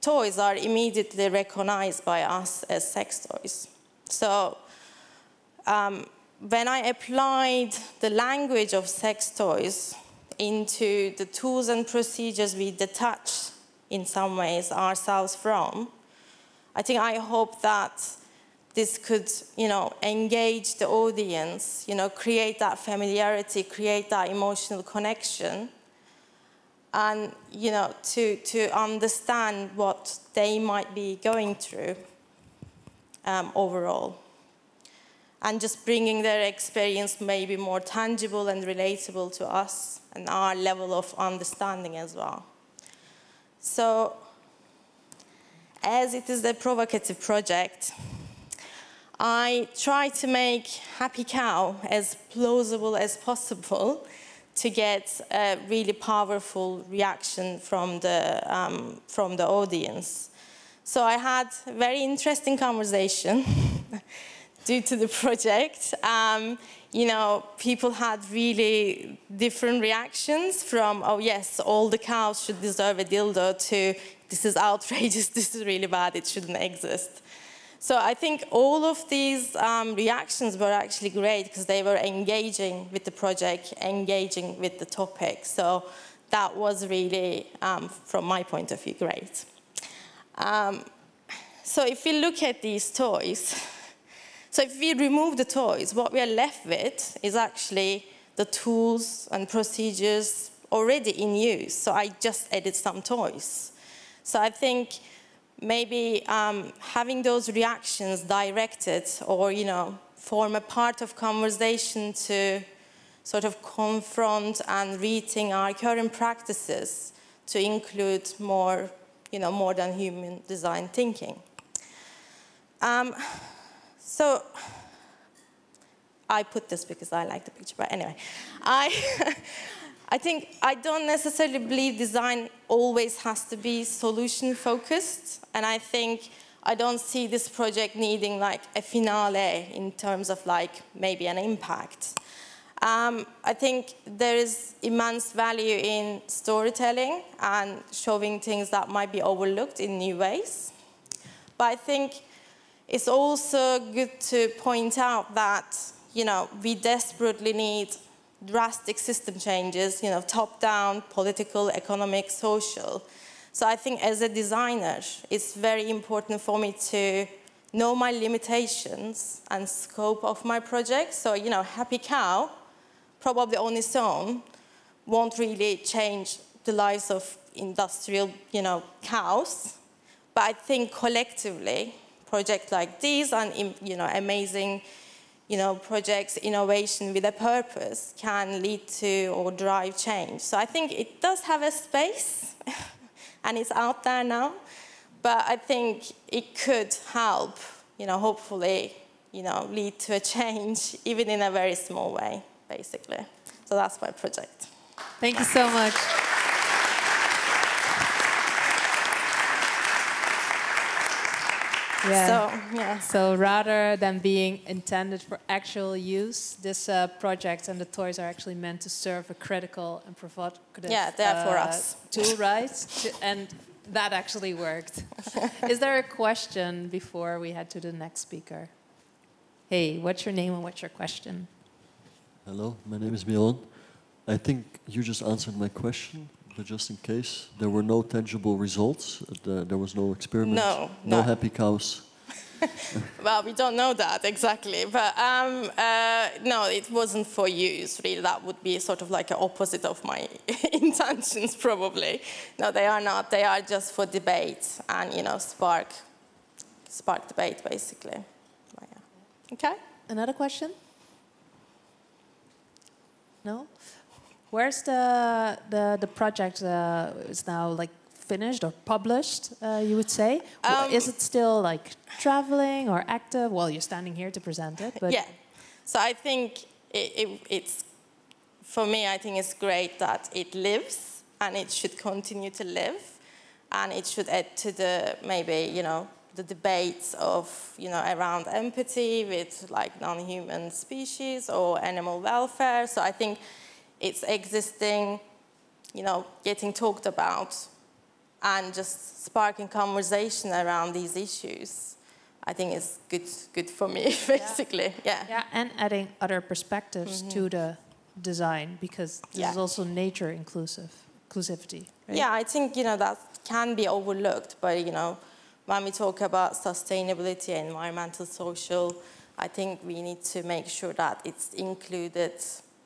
toys are immediately recognized by us as sex toys. So when I applied the language of sex toys into the tools and procedures we detach in some ways ourselves from, I think I hope that this could, you know, engage the audience, you know, create that familiarity, create that emotional connection, and, you know, to understand what they might be going through overall. And just bringing their experience maybe more tangible and relatable to us. and our level of understanding as well. So, as it is a provocative project, I try to make Happy Cow as plausible as possible to get a really powerful reaction from the audience. So I had a very interesting conversation due to the project. You know, people had really different reactions from, oh yes, all the cows should deserve a dildo, to this is outrageous, this is really bad, it shouldn't exist. So I think all of these reactions were actually great because they were engaging with the project, engaging with the topic. So that was really, from my point of view, great. So if we look at these toys, so if we remove the toys, what we are left with is actually the tools and procedures already in use. So I just added some toys. So I think maybe having those reactions directed or, you know, form a part of conversation to sort of confront and rethink our current practices to include more, you know, more than human design thinking. So I put this because I like the picture, but anyway, I think I don't necessarily believe design always has to be solution-focused, and I think I don't see this project needing like a finale in terms of like maybe an impact. I think there is immense value in storytelling and showing things that might be overlooked in new ways. But I think it's also good to point out that, you know, we desperately need drastic system changes, you know, top-down, political, economic, social. So I think as a designer, it's very important for me to know my limitations and scope of my project. So, you know, Happy Cow, probably on its own, won't really change the lives of industrial, you know, cows. But I think collectively, projects like these and, you know, amazing, you know, projects, innovation with a purpose can lead to or drive change. So I think it does have a space, and it's out there now. But I think it could help, you know, hopefully, you know, lead to a change, even in a very small way, basically. So that's my project.
Thank you so much. Yeah. So rather than being intended for actual use, this project and the toys are actually meant to serve a critical and provocative
they're for us.
tool, right? And that actually worked. Is there a question before we head to the next speaker? Hey, what's your name and what's your question?
Hello, my name is Milan. I think you just answered my question. But just in case, there were no tangible results. There was no experiment. No happy cows.
Well, we don't know that exactly, but no, it wasn't for use. Really, that would be sort of like an opposite of my intentions, probably. No, they are not. They are just for debate and, you know, spark debate, basically. But, yeah. Okay.
Another question? No. Where's the project is now like finished or published, you would say? Is it still like traveling or active? Well, you're standing here to present it, but...
Yeah. So I think it's, for me, I think it's great that it lives and it should continue to live, and it should add to the, maybe, you know, the debates of, you know, around empathy with like non-human species or animal welfare. So I think it's existing, you know, getting talked about and just sparking conversation around these issues. I think it's good for me, basically. Yeah,
and adding other perspectives to the design, because this is also nature inclusivity. Right?
Yeah, I think, you know, that can be overlooked, but, you know, when we talk about sustainability, environmental, social, I think we need to make sure that it's included,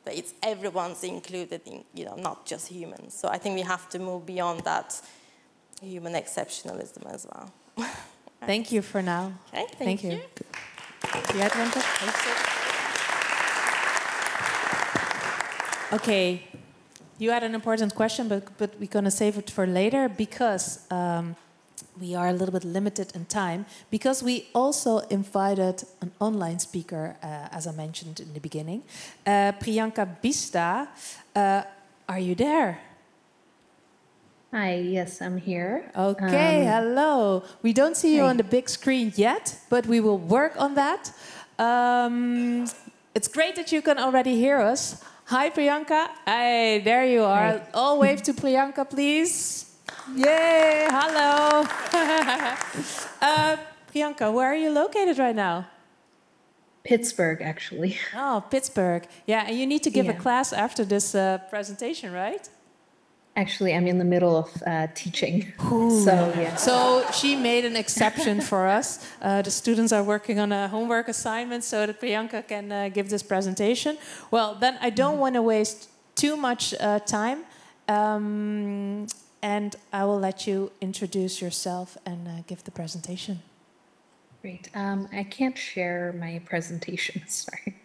that it's everyone's included in, you know, not just humans. So I think we have to move beyond that human exceptionalism as well.
Thank you for now.
Okay, thank you.
You had one question? Okay, you had an important question, but we're going to save it for later because we are a little bit limited in time. Because we also invited an online speaker, as I mentioned in the beginning. Priyanka Bista, are you there?
Hi, yes, I'm here.
Okay, hello. We don't see you on the big screen yet, but we will work on that. It's great that you can already hear us. Hi, Priyanka. Hey, there you are. Hi. All wave to Priyanka, please. Yay, hello. Priyanka, where are you located right now?
Pittsburgh, actually.
Oh, Pittsburgh. Yeah, and you need to give a class after this presentation, right?
Actually, I'm in the middle of teaching. So, yeah.
So she made an exception for us. The students are working on a homework assignment so that Priyanka can give this presentation. Well, then I don't want to waste too much time. And I will let you introduce yourself and give the presentation.
Great. I can't share my presentation, sorry.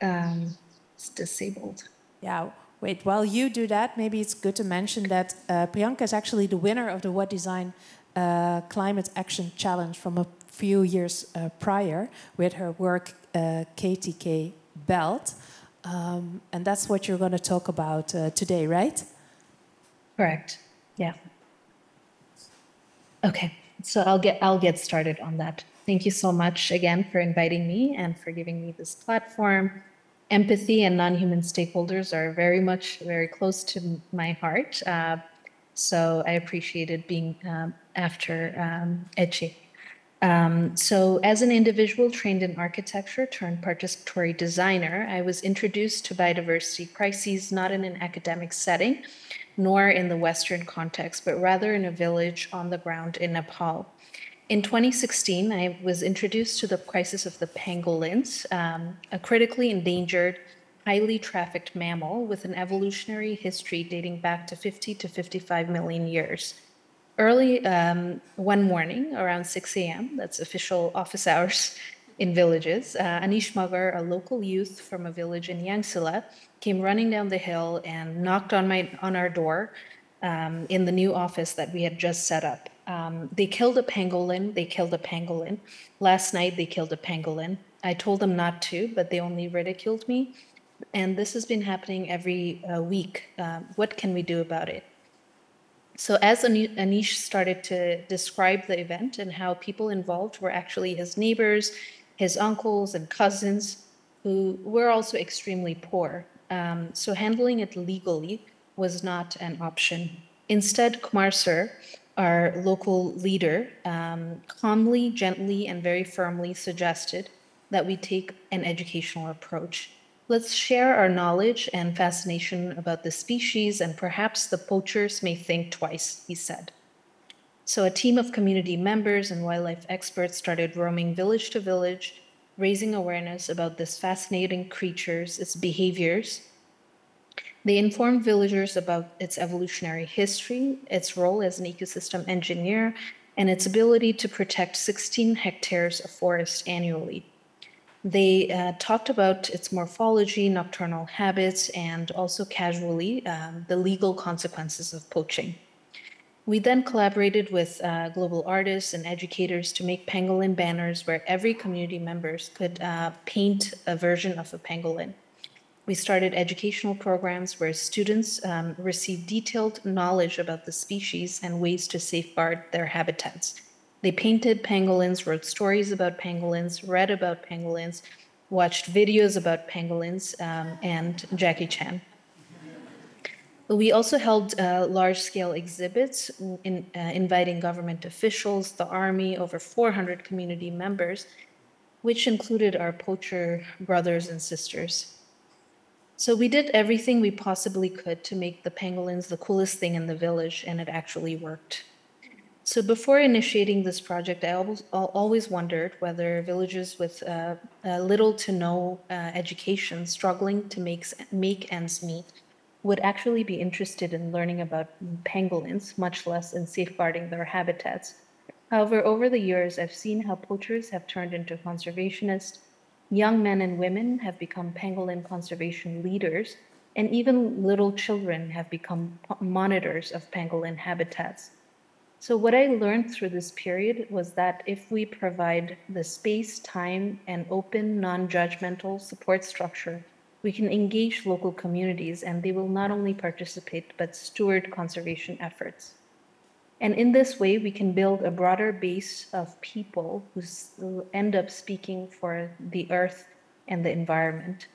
It's disabled.
Yeah. Wait, while you do that, maybe it's good to mention that Priyanka is actually the winner of the What Design Climate Action Challenge from a few years prior with her work KTK Belt. And that's what you're going to talk about today, right?
Correct. Yeah. Okay, so I'll get started on that. Thank you so much again for inviting me and for giving me this platform. Empathy and non-human stakeholders are very close to my heart. So I appreciated being after Etche. So as an individual trained in architecture turned participatory designer, I was introduced to biodiversity crises not in an academic setting, nor in the Western context, but rather in a village on the ground in Nepal. In 2016, I was introduced to the crisis of the pangolins, a critically endangered, highly trafficked mammal with an evolutionary history dating back to 50 to 55 million years. Early one morning, around 6 a.m., that's official office hours in villages, Anish Magar, a local youth from a village in Yangsila, came running down the hill and knocked on our door in the new office that we had just set up. They killed a pangolin. Last night they killed a pangolin. I told them not to, but they only ridiculed me. And this has been happening every week. What can we do about it? So as Anish started to describe the event and how people involved were actually his neighbors, his uncles and cousins, who were also extremely poor. So handling it legally was not an option. Instead, Kumar sir, our local leader, calmly, gently, and very firmly suggested that we take an educational approach. Let's share our knowledge and fascination about the species, and perhaps the poachers may think twice, he said. So a team of community members and wildlife experts started roaming village to village, raising awareness about this fascinating creatures, its behaviors. They informed villagers about its evolutionary history, its role as an ecosystem engineer, and its ability to protect 16 hectares of forest annually. They talked about its morphology, nocturnal habits, and also casually the legal consequences of poaching. We then collaborated with global artists and educators to make pangolin banners where every community members could paint a version of a pangolin. We started educational programs where students received detailed knowledge about the species and ways to safeguard their habitats. They painted pangolins, wrote stories about pangolins, read about pangolins, watched videos about pangolins, and Jackie Chan. We also held large-scale exhibits inviting government officials, the army, over 400 community members, which included our poacher brothers and sisters. So we did everything we possibly could to make the pangolins the coolest thing in the village, and it actually worked. So before initiating this project, I always wondered whether villages with little to no education struggling to make ends meet would actually be interested in learning about pangolins, much less in safeguarding their habitats. However, over the years, I've seen how poachers have turned into conservationists. Young men and women have become pangolin conservation leaders, And even little children have become monitors of pangolin habitats. So what I learned through this period was that if we provide the space, time, and open, non-judgmental support structure, we can engage local communities and they will not only participate, but steward conservation efforts. And in this way, we can build a broader base of people who end up speaking for the earth and the environment.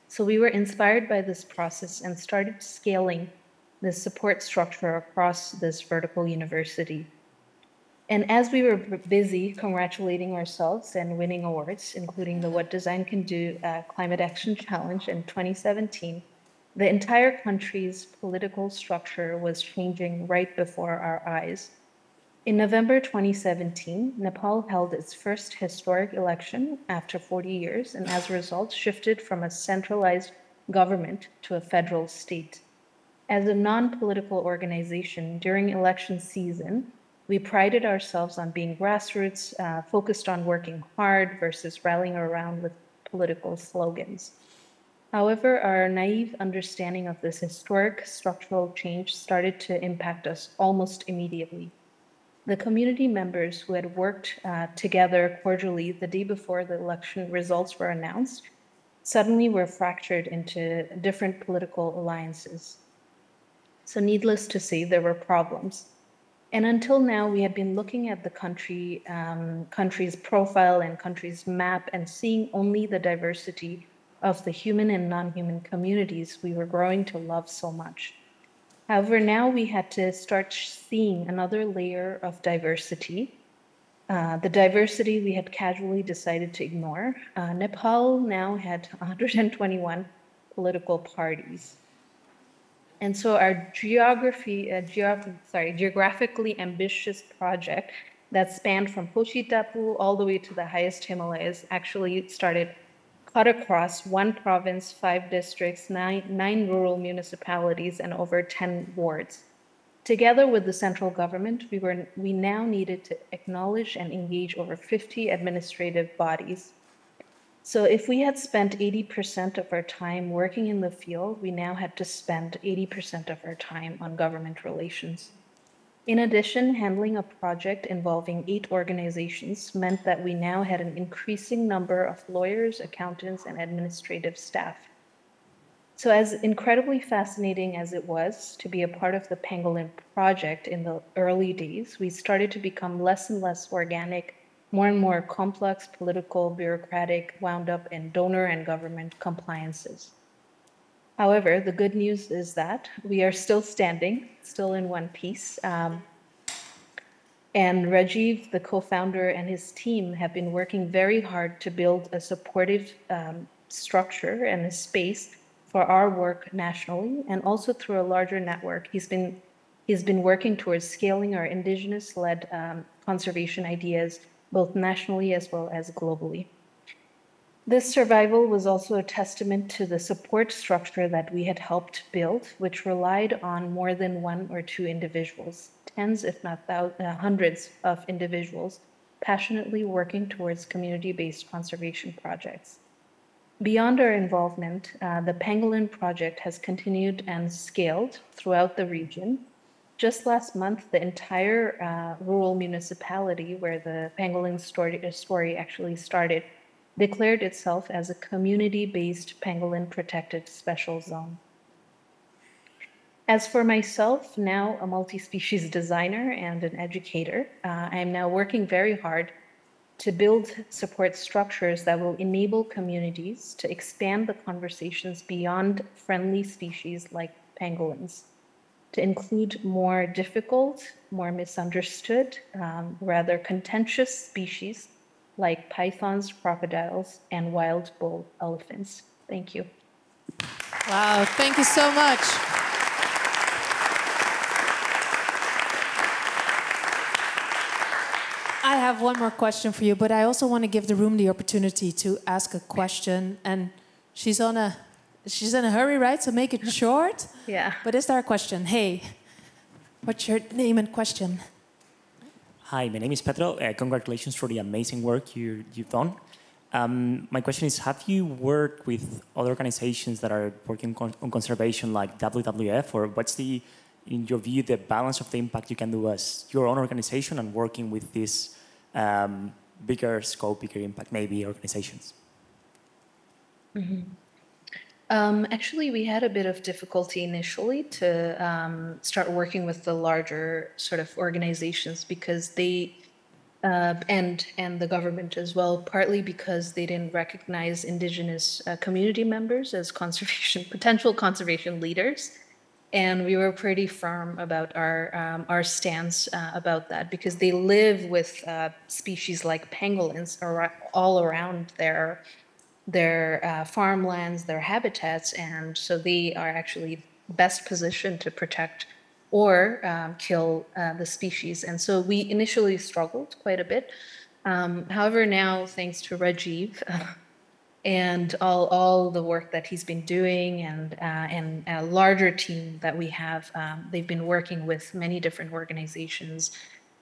So we were inspired by this process and started scaling the support structure across this vertical university. And as we were busy congratulating ourselves and winning awards, including the What Design Can Do Climate Action Challenge in 2017, the entire country's political structure was changing right before our eyes. In November 2017, Nepal held its first historic election after 40 years, and as a result, shifted from a centralized government to a federal state. As a non-political organization during election season, we prided ourselves on being grassroots, focused on working hard versus rallying around with political slogans. However, our naive understanding of this historic structural change started to impact us almost immediately. The community members who had worked together cordially the day before the election results were announced suddenly were fractured into different political alliances. So needless to say, there were problems. And until now, we had been looking at the country's profile and country's map and seeing only the diversity of the human and non-human communities we were growing to love so much. However, now we had to start seeing another layer of diversity, the diversity we had casually decided to ignore. Nepal now had 121 political parties. And so our geographically ambitious project that spanned from Pochitapu all the way to the highest Himalayas actually started cut across 1 province, 5 districts, 9 rural municipalities, and over 10 wards. Together with the central government, we now needed to acknowledge and engage over 50 administrative bodies. So if we had spent 80% of our time working in the field, we now had to spend 80% of our time on government relations. In addition, handling a project involving 8 organizations meant that we now had an increasing number of lawyers, accountants, and administrative staff. So as incredibly fascinating as it was to be a part of the Pangolin project in the early days, we started to become less and less organic, more and more complex, political, bureaucratic, wound up in donor and government compliances. However, the good news is that we are still standing, still in one piece. And Rajiv, the co-founder, and his team have been working very hard to build a supportive structure and a space for our work nationally, and also through a larger network. He's been working towards scaling our indigenous-led conservation ideas, both nationally as well as globally. This survival was also a testament to the support structure that we had helped build, which relied on more than 1 or 2 individuals, tens if not hundreds of individuals passionately working towards community-based conservation projects. Beyond our involvement, the Pangolin project has continued and scaled throughout the region. Just last month, the entire rural municipality where the Pangolin story actually started declared itself as a community-based pangolin protected special zone. As for myself, now a multi-species designer and an educator, I am now working very hard to build support structures that will enable communities to expand the conversations beyond friendly species like pangolins, to include more difficult, more misunderstood, rather contentious species like pythons, crocodiles, and wild bull elephants. Thank you.
Wow, thank you so much. I have one more question for you, but I also want to give the room the opportunity to ask a question. And she's in a hurry, right? So make it short.
Yeah.
But is there a question? Hey, what's your name and question?
Hi, my name is Pedro. Congratulations for the amazing work you've done. My question is, have you worked with other organizations that are working on conservation like WWF, or what's the, in your view, the balance of the impact you can do as your own organization and working with this bigger scope, bigger impact, maybe organizations?
Mm-hmm. Actually, we had a bit of difficulty initially to start working with the larger sort of organizations because they, and the government as well, partly because they didn't recognize indigenous community members as potential conservation leaders. And we were pretty firm about our stance about that because they live with species like pangolins all around their farmlands, their habitats, and so they are actually best positioned to protect or kill the species. And so we initially struggled quite a bit. However, now, thanks to Rajiv and all the work that he's been doing and a larger team that we have, they've been working with many different organizations,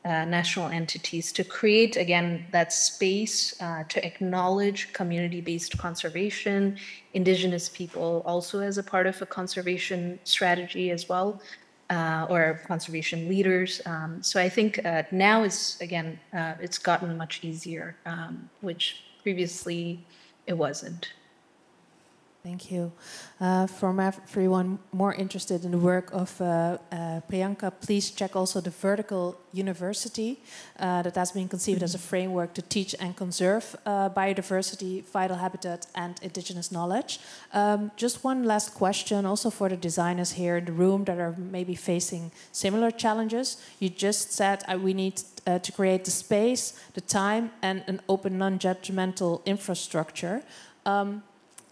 national entities to create, again, that space to acknowledge community-based conservation, indigenous people also as a part of a conservation strategy as well, or conservation leaders. So I think now is, again, it's gotten much easier, which previously it wasn't.
Thank you. For everyone more interested in the work of Priyanka, please check also the vertical university that has been conceived as a framework to teach and conserve biodiversity, vital habitat, and indigenous knowledge. Just one last question also for the designers here in the room that are maybe facing similar challenges. You just said we need to create the space, the time, and an open, non-judgmental infrastructure.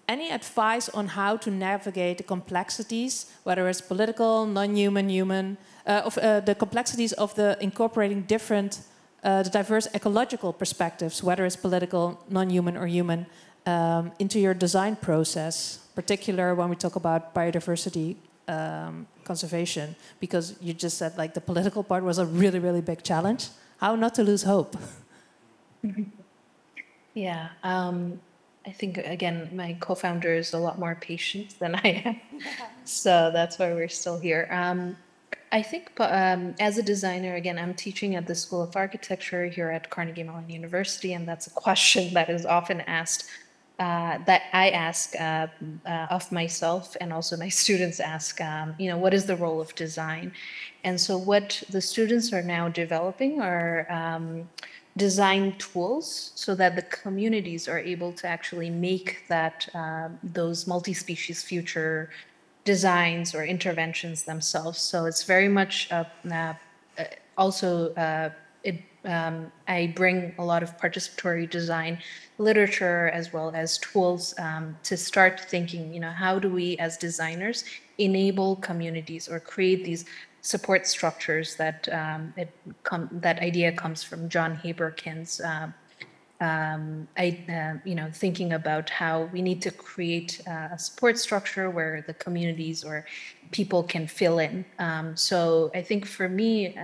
Any advice on how to navigate the complexities, whether it's political, non-human, human, the complexities of the incorporating different, the diverse ecological perspectives, whether it's political, non-human, or human, into your design process, particularly when we talk about biodiversity conservation, because you just said like the political part was a really, really big challenge. How not to lose hope?
Yeah. I think, again, my co-founder is a lot more patient than I am. So that's why we're still here. I think as a designer, again, I'm teaching at the School of Architecture here at Carnegie Mellon University, and that's a question that is often asked, that I ask of myself, and also my students ask, what is the role of design? And so what the students are now developing are design tools so that the communities are able to actually make that those multi-species future designs or interventions themselves. So it's very much also I bring a lot of participatory design literature as well as tools to start thinking, how do we as designers enable communities or create these support structures that that idea comes from John Haberkin's thinking about how we need to create a support structure where the communities or people can fill in. So I think for me,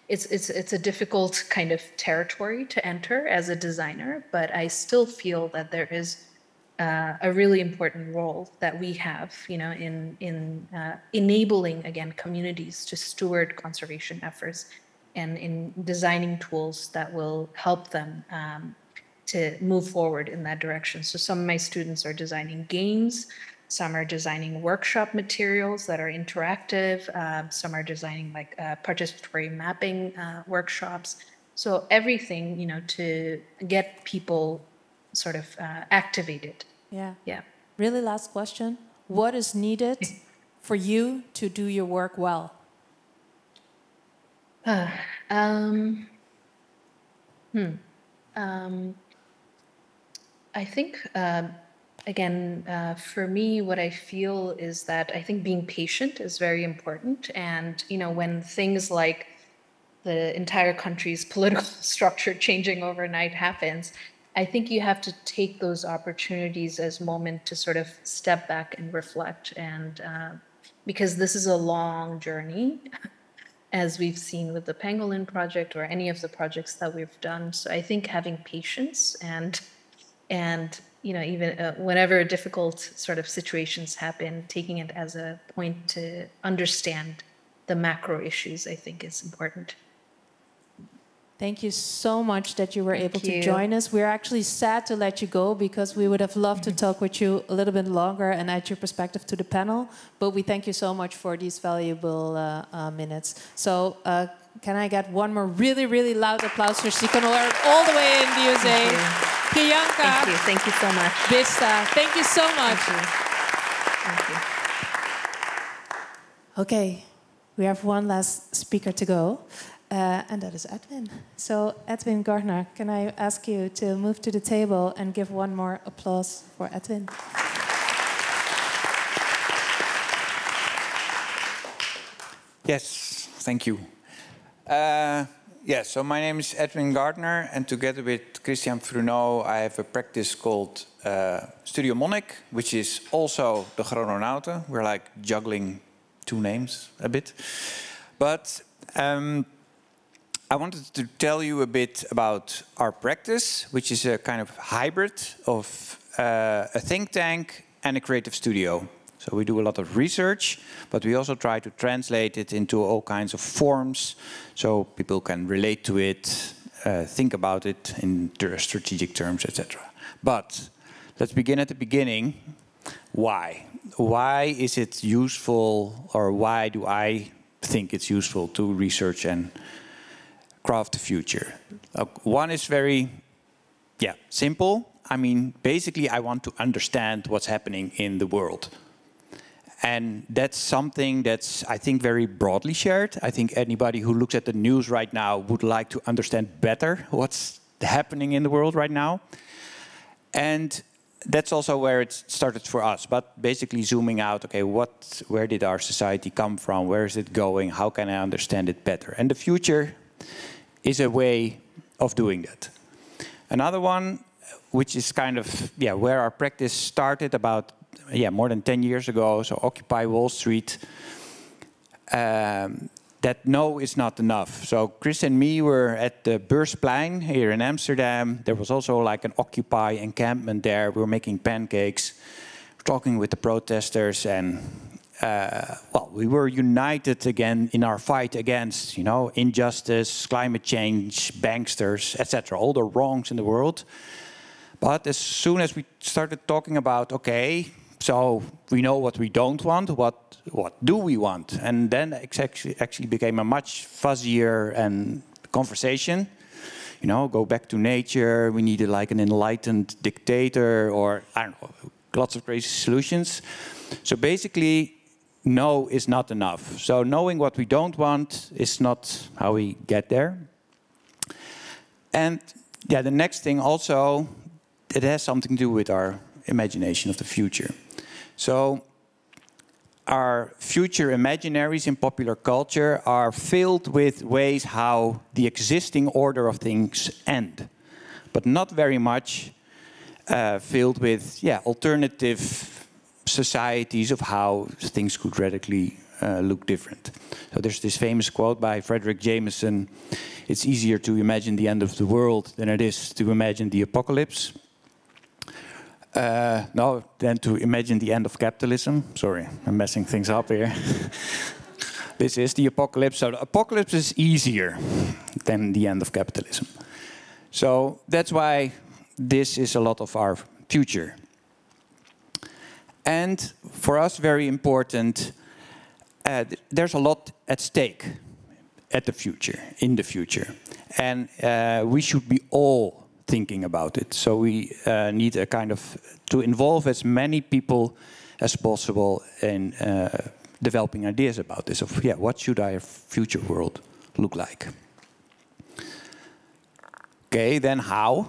it's a difficult kind of territory to enter as a designer, but I still feel that there is a really important role that we have, in enabling, again, communities to steward conservation efforts and in designing tools that will help them to move forward in that direction. So some of my students are designing games, some are designing workshop materials that are interactive, some are designing like participatory mapping workshops. So everything, to get people sort of activated.
Yeah.
Yeah.
Really last question. What is needed for you to do your work well?
I think, again, for me, what I feel is that I think being patient is very important. And, when things like the entire country's political structure changing overnight happens, I think you have to take those opportunities as a moment to sort of step back and reflect. And because this is a long journey, as we've seen with the Pangolin project or any of the projects that we've done. So I think having patience and And even whenever difficult sort of situations happen, taking it as a point to understand the macro issues, I think, is important.
Thank you so much that you were able to join us. We're actually sad to let you go because we would have loved to talk with you a little bit longer and add your perspective to the panel. But we thank you so much for these valuable minutes. So can I get one more really, really loud applause for Sikonor all the way in the USA? Priyanka.
Thank you so much.
Bista, thank you so much.
Thank you.
Okay, we have one last speaker to go. And that is Edwin. So Edwin Gardner, can I ask you to move to the table and give one more applause for Edwin?
Yes, thank you. So my name is Edwin Gardner, and together with Christian Fruneau, I have a practice called Studio Monnik, which is also the Chrononauten. We're like juggling two names a bit. But I wanted to tell you a bit about our practice, which is a kind of hybrid of a think tank and a creative studio. So we do a lot of research, but we also try to translate it into all kinds of forms so people can relate to it, think about it in strategic terms, etc. But let's begin at the beginning. Why? Why is it useful, or why do I think it's useful to research and craft the future? One is very simple. I mean, basically, I want to understand what's happening in the world. And that's something that's, I think, very broadly shared. I think anybody who looks at the news right now would like to understand better what's happening in the world right now. And that's also where it started for us. But basically zooming out, okay, where did our society come from? Where is it going? How can I understand it better? And the future is a way of doing that. Another one, which is kind of where our practice started about more than 10 years ago, so Occupy Wall Street, that no is not enough. So Chris and me were at the Beursplein here in Amsterdam. There was also like an Occupy encampment there. We were making pancakes, talking with the protesters, and we were united again in our fight against, injustice, climate change, banksters, etc., all the wrongs in the world. But as soon as we started talking about, okay, so we know what we don't want, what do we want? And then it actually became a much fuzzier conversation. Go back to nature, we needed like an enlightened dictator, or I don't know, lots of crazy solutions. So basically, no is not enough. So knowing what we don't want is not how we get there. And the next thing also, it has something to do with our imagination of the future. So our future imaginaries in popular culture are filled with ways how the existing order of things end, but not very much filled with alternative societies of how things could radically look different. So there's this famous quote by Frederick Jameson: "It's easier to imagine the end of the world than it is to imagine the apocalypse." Than to imagine the end of capitalism. Sorry, I'm messing things up here. This is the apocalypse. So the apocalypse is easier than the end of capitalism. So that's why this is a lot of our future. And for us, very important, there's a lot at stake in the future. And we should be all thinking about it. So we need a kind of to involve as many people as possible in developing ideas about this. Of what should our future world look like? Okay, then how?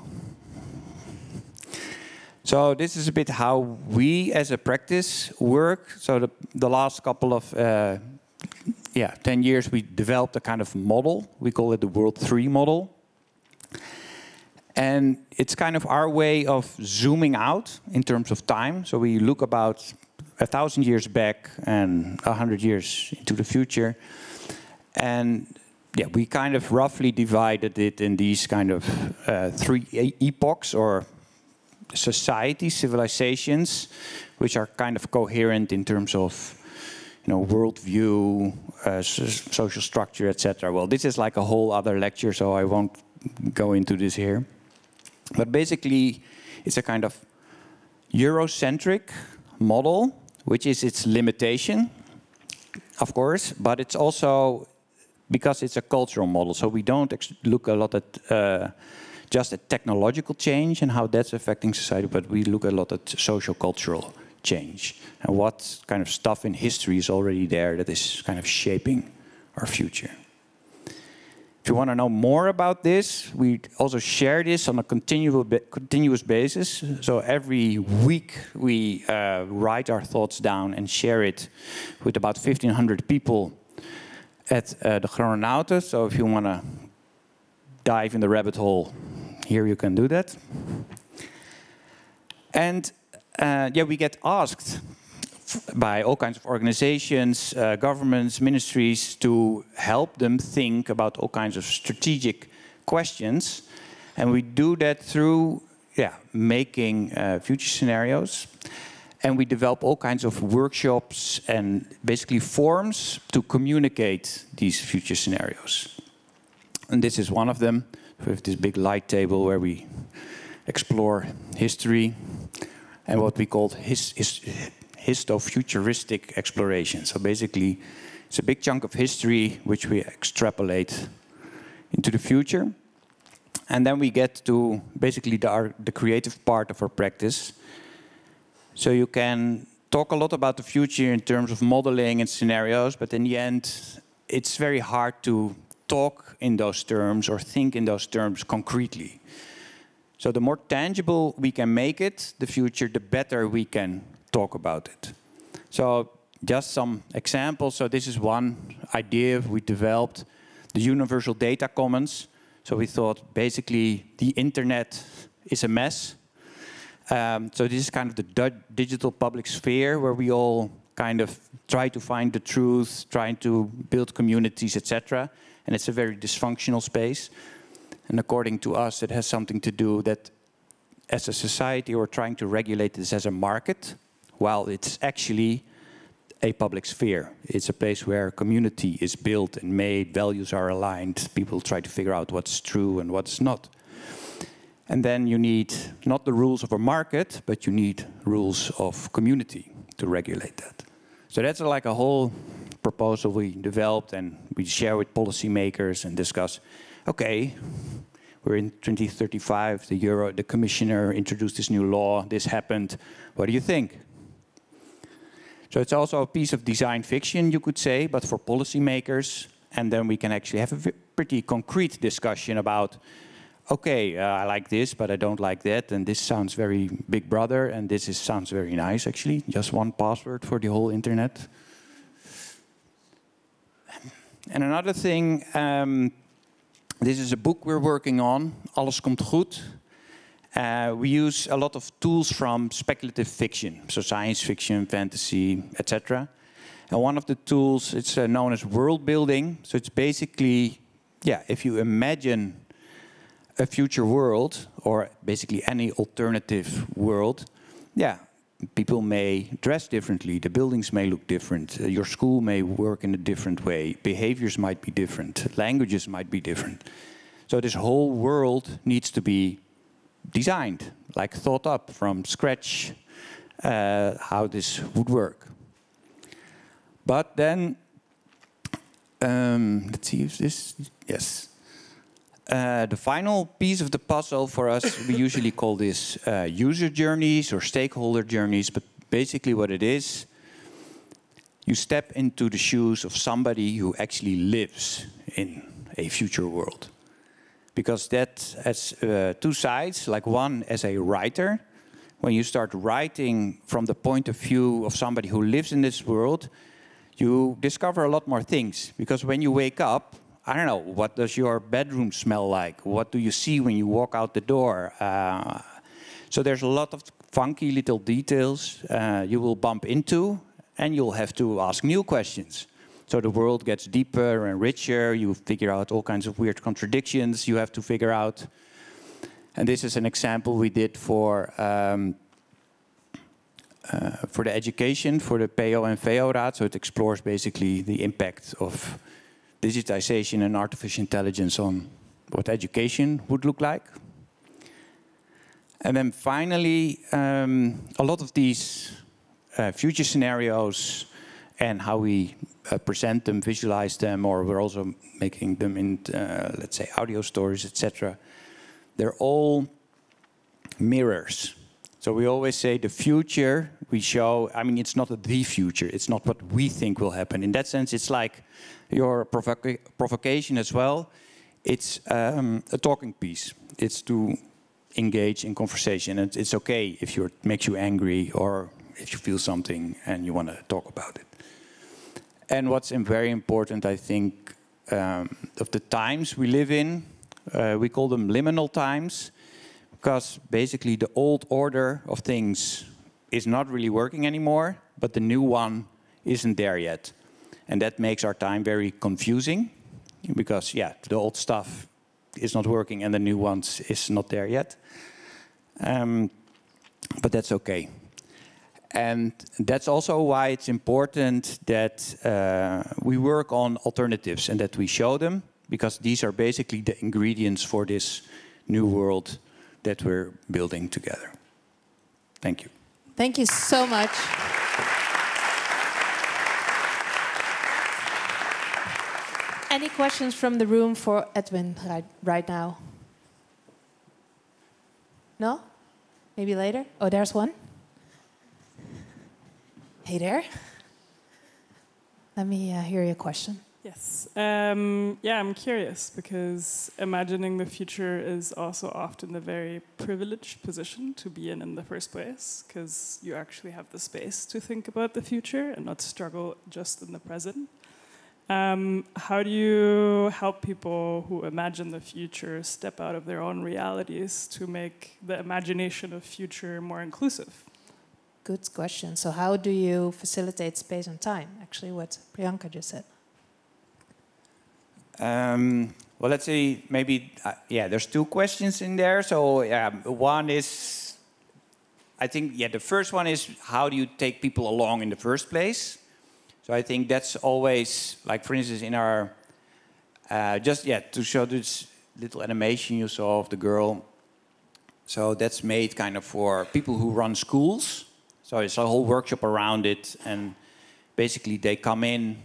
So this is a bit how we as a practice work. So the last couple of 10 years we developed a kind of model. We call it the World 3 model. And it's kind of our way of zooming out in terms of time. So we look about 1,000 years back and 100 years into the future. And we kind of roughly divided it in these kind of 3 epochs, or societies, civilizations, which are kind of coherent in terms of worldview, social structure, etc. Well, this is like a whole other lecture, so I won't go into this here. But basically, it's a kind of Eurocentric model, which is its limitation, of course, but it's also because it's a cultural model. So we don't look a lot at just at technological change and how that's affecting society, but we look a lot at social cultural change and what kind of stuff in history is already there that is kind of shaping our future. If you want to know more about this, we also share this on a continuous basis. So every week we write our thoughts down and share it with about 1,500 people at the Chrononauten. So if you want to dive in the rabbit hole, here you can do that. And yeah, we get asked by all kinds of organizations, governments, ministries to help them think about all kinds of strategic questions. And we do that through making future scenarios. And we develop all kinds of workshops and basically forums to communicate these future scenarios. And this is one of them. We have this big light table where we explore history and what we call histo-futuristic exploration. So basically, it's a big chunk of history which we extrapolate into the future. And then we get to basically the creative part of our practice. So you can talk a lot about the future in terms of modeling and scenarios, but in the end, it's very hard to talk in those terms or think in those terms concretely. So the more tangible we can make it, the future, the better we can talk about it. So just some examples. So this is one idea we developed, the Universal Data Commons. So we thought basically the internet is a mess. So this is kind of the digital public sphere where we all kind of try to find the truth, trying to build communities, etc. And it's a very dysfunctional space. And according to us, it has something to do that as a society we're trying to regulate this as a market, while it's actually a public sphere. It's a place where community is built and made, values are aligned, people try to figure out what's true and what's not. And then you need not the rules of a market, but you need rules of community to regulate that. So that's like a whole proposal we developed and we share with policymakers and discuss, okay, we're in 2035, the commissioner introduced this new law, this happened, what do you think? So it's also a piece of design fiction, you could say, but for policymakers, and then we can actually have a pretty concrete discussion about, okay, I like this, but I don't like that, and this sounds very Big Brother, and this sounds very nice, actually. Just one password for the whole internet. And another thing, this is a book we're working on, Alles komt goed. We use a lot of tools from speculative fiction, so science fiction, fantasy, etc. And one of the tools, it's known as world building. So it's basically, if you imagine a future world, or basically any alternative world, people may dress differently, the buildings may look different, your school may work in a different way, behaviors might be different, languages might be different. So this whole world needs to be designed, like thought up from scratch, how this would work. But then, let's see if this, yes. The final piece of the puzzle for us, we usually call this user journeys or stakeholder journeys, but basically what it is, you step into the shoes of somebody who actually lives in a future world. Because that has two sides, like one as a writer. When you start writing from the point of view of somebody who lives in this world, you discover a lot more things. Because when you wake up, I don't know, what does your bedroom smell like? What do you see when you walk out the door? So there's a lot of funky little details you will bump into, and you'll have to ask new questions. So the world gets deeper and richer, you figure out all kinds of weird contradictions you have to figure out. And this is an example we did for the education, for the PO and VO Raad. So it explores basically the impact of digitization and artificial intelligence on what education would look like. And then finally, a lot of these future scenarios and how we present them, visualize them, or we're also making them in, let's say, audio stories, etc. They're all mirrors. So we always say the future we show, I mean, it's not the future, it's not what we think will happen. In that sense, it's like your provocation as well. It's a talking piece. It's to engage in conversation. And it's okay if it makes you angry or if you feel something and you want to talk about it. And what's very important, I think, of the times we live in, we call them liminal times, because basically the old order of things is not really working anymore, but the new one isn't there yet. And that makes our time very confusing, because yeah, the old stuff is not working and the new ones is not there yet. But that's okay. And that's also why it's important that we work on alternatives and that we show them, because these are basically the ingredients for this new world that we're building together. Thank you.
Thank you so much. Any questions from the room for Edwin right now? No? Maybe later? Oh, there's one. Hey there. Let me hear your question.
Yes. Yeah, I'm curious, because imagining the future is also often a very privileged position to be in the first place, because you actually have the space to think about the future and not struggle just in the present. How do you help people who imagine the future step out of their own realities to make the imagination of future more inclusive?
Good question. So how do you facilitate space and time? Actually, what Priyanka just said.
Well, let's say maybe, yeah, there's two questions in there. So one is, I think, yeah, the first one is how do you take people along in the first place? So I think that's always, like for instance, in our, to show this little animation you saw of the girl. So that's made kind of for people who run schools. So it's a whole workshop around it, and basically they come in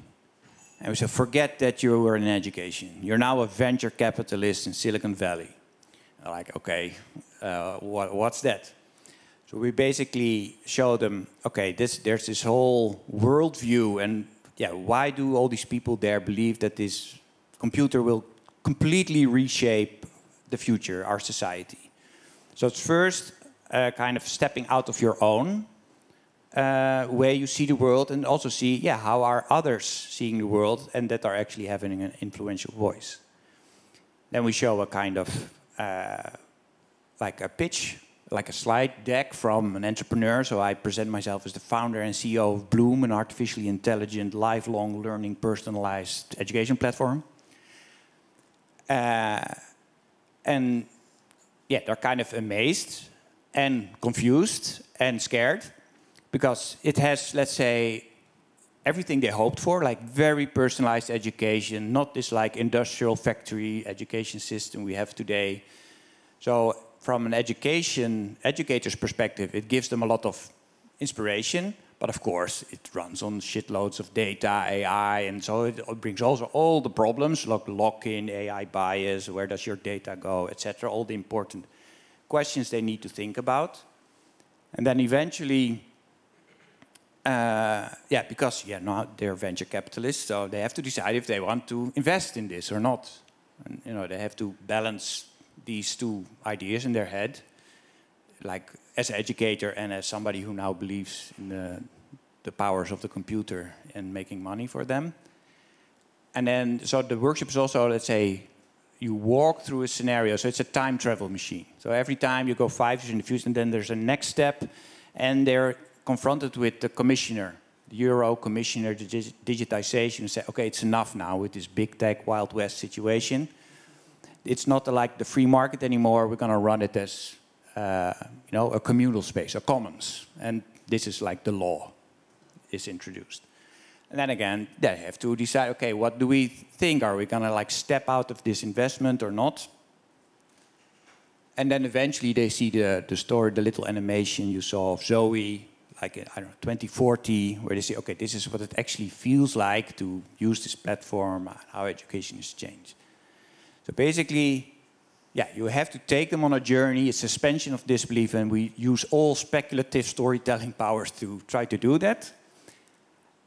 and we say, forget that you were in education. You're now a venture capitalist in Silicon Valley. They're like, okay, what's that? So we basically show them, okay, there's this whole worldview, and yeah, why do all these people there believe that this computer will completely reshape the future, our society? So it's first kind of stepping out of your own way you see the world, and also see, yeah, how are others seeing the world, and that are actually having an influential voice. Then we show a kind of like a pitch, like a slide deck from an entrepreneur. So I present myself as the founder and CEO of Bloom, an artificially intelligent, lifelong learning, personalized education platform. And yeah, they're kind of amazed and confused and scared, because it has, let's say, everything they hoped for, like very personalized education, not this like industrial factory education system we have today. So from an educator's perspective, it gives them a lot of inspiration, but of course it runs on shitloads of data, AI, and so it brings also all the problems, like lock-in, AI bias, where does your data go, etc., all the important questions they need to think about. And then eventually, because now they're venture capitalists, so they have to decide if they want to invest in this or not. And they have to balance these two ideas in their head, like as an educator and as somebody who now believes in the powers of the computer and making money for them. And then, so the workshop is also, let's say, you walk through a scenario, so it's a time travel machine. So every time you go 5 years in the future, and then there's a next step, and they're confronted with the commissioner, the Euro commissioner, the digitization, and say, okay, it's enough now with this big tech Wild West situation. it's not like the free market anymore. We're going to run it as a communal space, a commons, and this is like the law is introduced. And then again, they have to decide, okay, what do we think? Are we going to like step out of this investment or not? And then eventually they see the story, the little animation you saw of Zoe, like, I don't know, 2040, where they say, okay, this is what it actually feels like to use this platform, how education has changed. So basically, yeah, you have to take them on a journey, a suspension of disbelief, and we use all speculative storytelling powers to try to do that.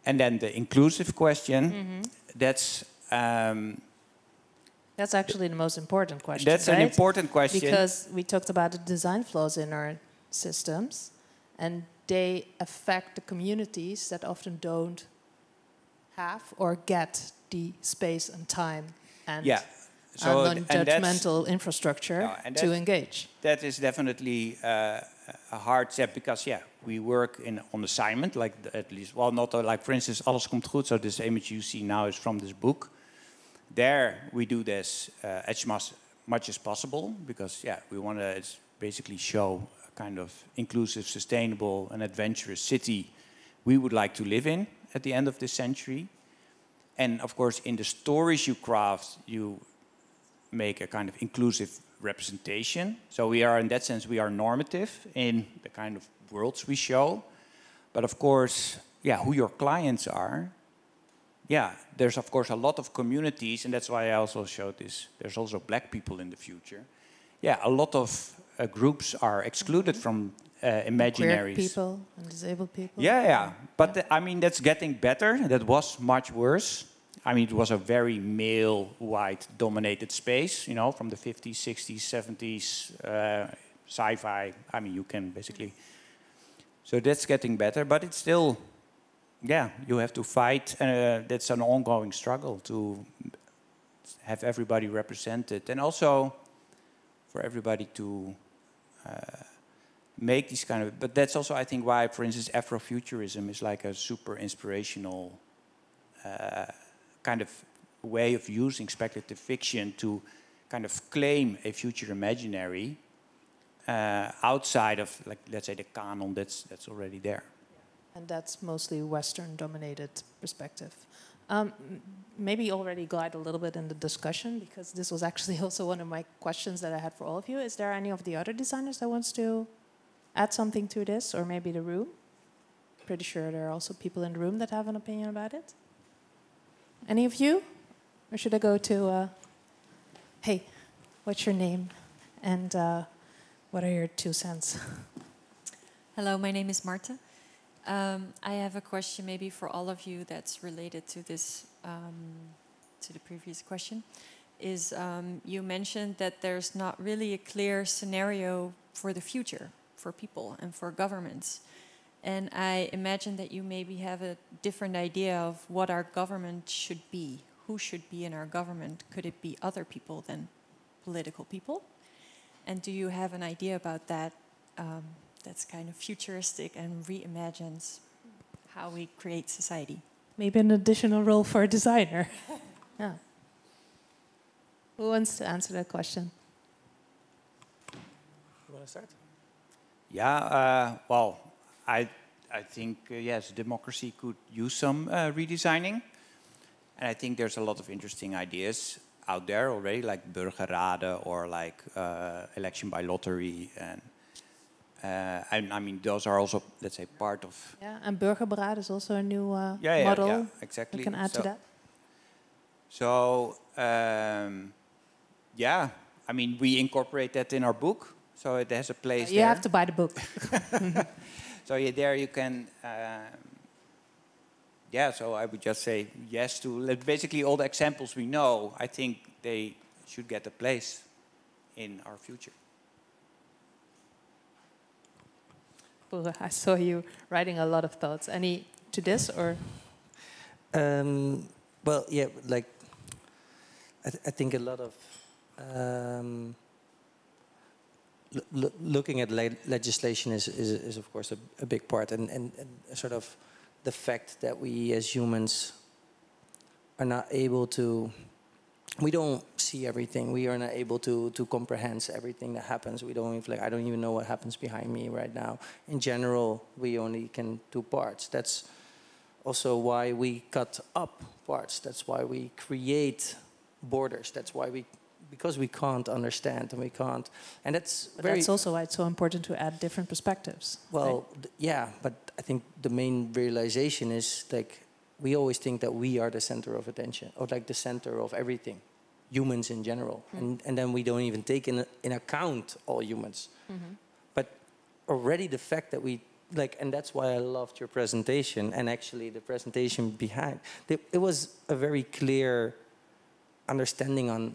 And then the inclusive question, that's
actually the most important question.
That's
right?
an important question.
Because we talked about the design flaws in our systems, and they affect the communities that often don't have or get the space and time and non-judgmental infrastructure to engage.
That is definitely a hard step because, we work on assignment, like at least, well, not like, for instance, Alles komt goed. So this image you see now is from this book. There we do this as much as possible because, we want to basically show a kind of inclusive, sustainable, and adventurous city we would like to live in at the end of this century. And of course, in the stories you craft, you make a kind of inclusive representation. So we are, in that sense, we are normative in the kind of worlds we show. But of course, who your clients are, there's of course a lot of communities, and that's why I also showed this. There's also black people in the future. A lot of groups are excluded from imaginaries.
Queer people and disabled people.
But I mean, that's getting better. That was much worse. I mean, it was a very male, white-dominated space, from the 50s, 60s, 70s, sci-fi. I mean, you can basically... So that's getting better, but it's still... you have to fight. That's an ongoing struggle to have everybody represented. And also for everybody to make these kind of... But that's also, I think, why, for instance, Afrofuturism is like a super inspirational kind of way of using speculative fiction to kind of claim a future imaginary outside of, like, let's say, the canon that's already there.
And that's mostly Western-dominated perspective. Maybe already glide a little bit in the discussion, because this was actually also one of my questions that I had for all of you. Is there any of the other designers that wants to add something to this, or maybe the room? Pretty sure there are also people in the room that have an opinion about it. Any of you? Or should I go to, hey, what's your name? And what are your 2 cents?
Hello, my name is Marta. I have a question maybe for all of you that's related to this, to the previous question. Is you mentioned that there's not really a clear scenario for the future, for people and for governments. And I imagine that you maybe have a different idea of what our government should be. Who should be in our government? Could it be other people than political people? And do you have an idea about that? That's kind of futuristic and reimagines how we create society.
Maybe an additional role for a designer. Yeah. Who wants to answer that question?
You want to start?
Well, I think, yes, democracy could use some redesigning. And I think there's a lot of interesting ideas out there already, like burgerraden or like election by lottery. And I mean, those are also, let's say, part of...
Yeah, and burgerberaad is also a new model.
Yeah, exactly.
We can add to that.
So, I mean, we incorporate that in our book. So it has a place there.
You have to buy the book.
So there you can... so I would just say yes to basically all the examples we know. I think they should get a place in our future.
I saw you writing a lot of thoughts. Any to this or?
Well, yeah, like I think a lot of looking at legislation is of course a big part, and sort of the fact that we as humans are not able to we don't see everything. We are not able to comprehend everything that happens. We don't even, like, I don't even know what happens behind me right now. In general, we only can do parts. That's also why we cut up parts. That's why we create borders. That's why because we can't understand and we can't. And
that's also why it's so important to add different perspectives.
Well,
right?
Yeah, but I think the main realization is, like, we always think that we are the center of attention, or like the center of everything, humans in general. And then we don't even take in account all humans. But already the fact that we, like, and that's why I loved your presentation, and actually the presentation behind, it was a very clear understanding on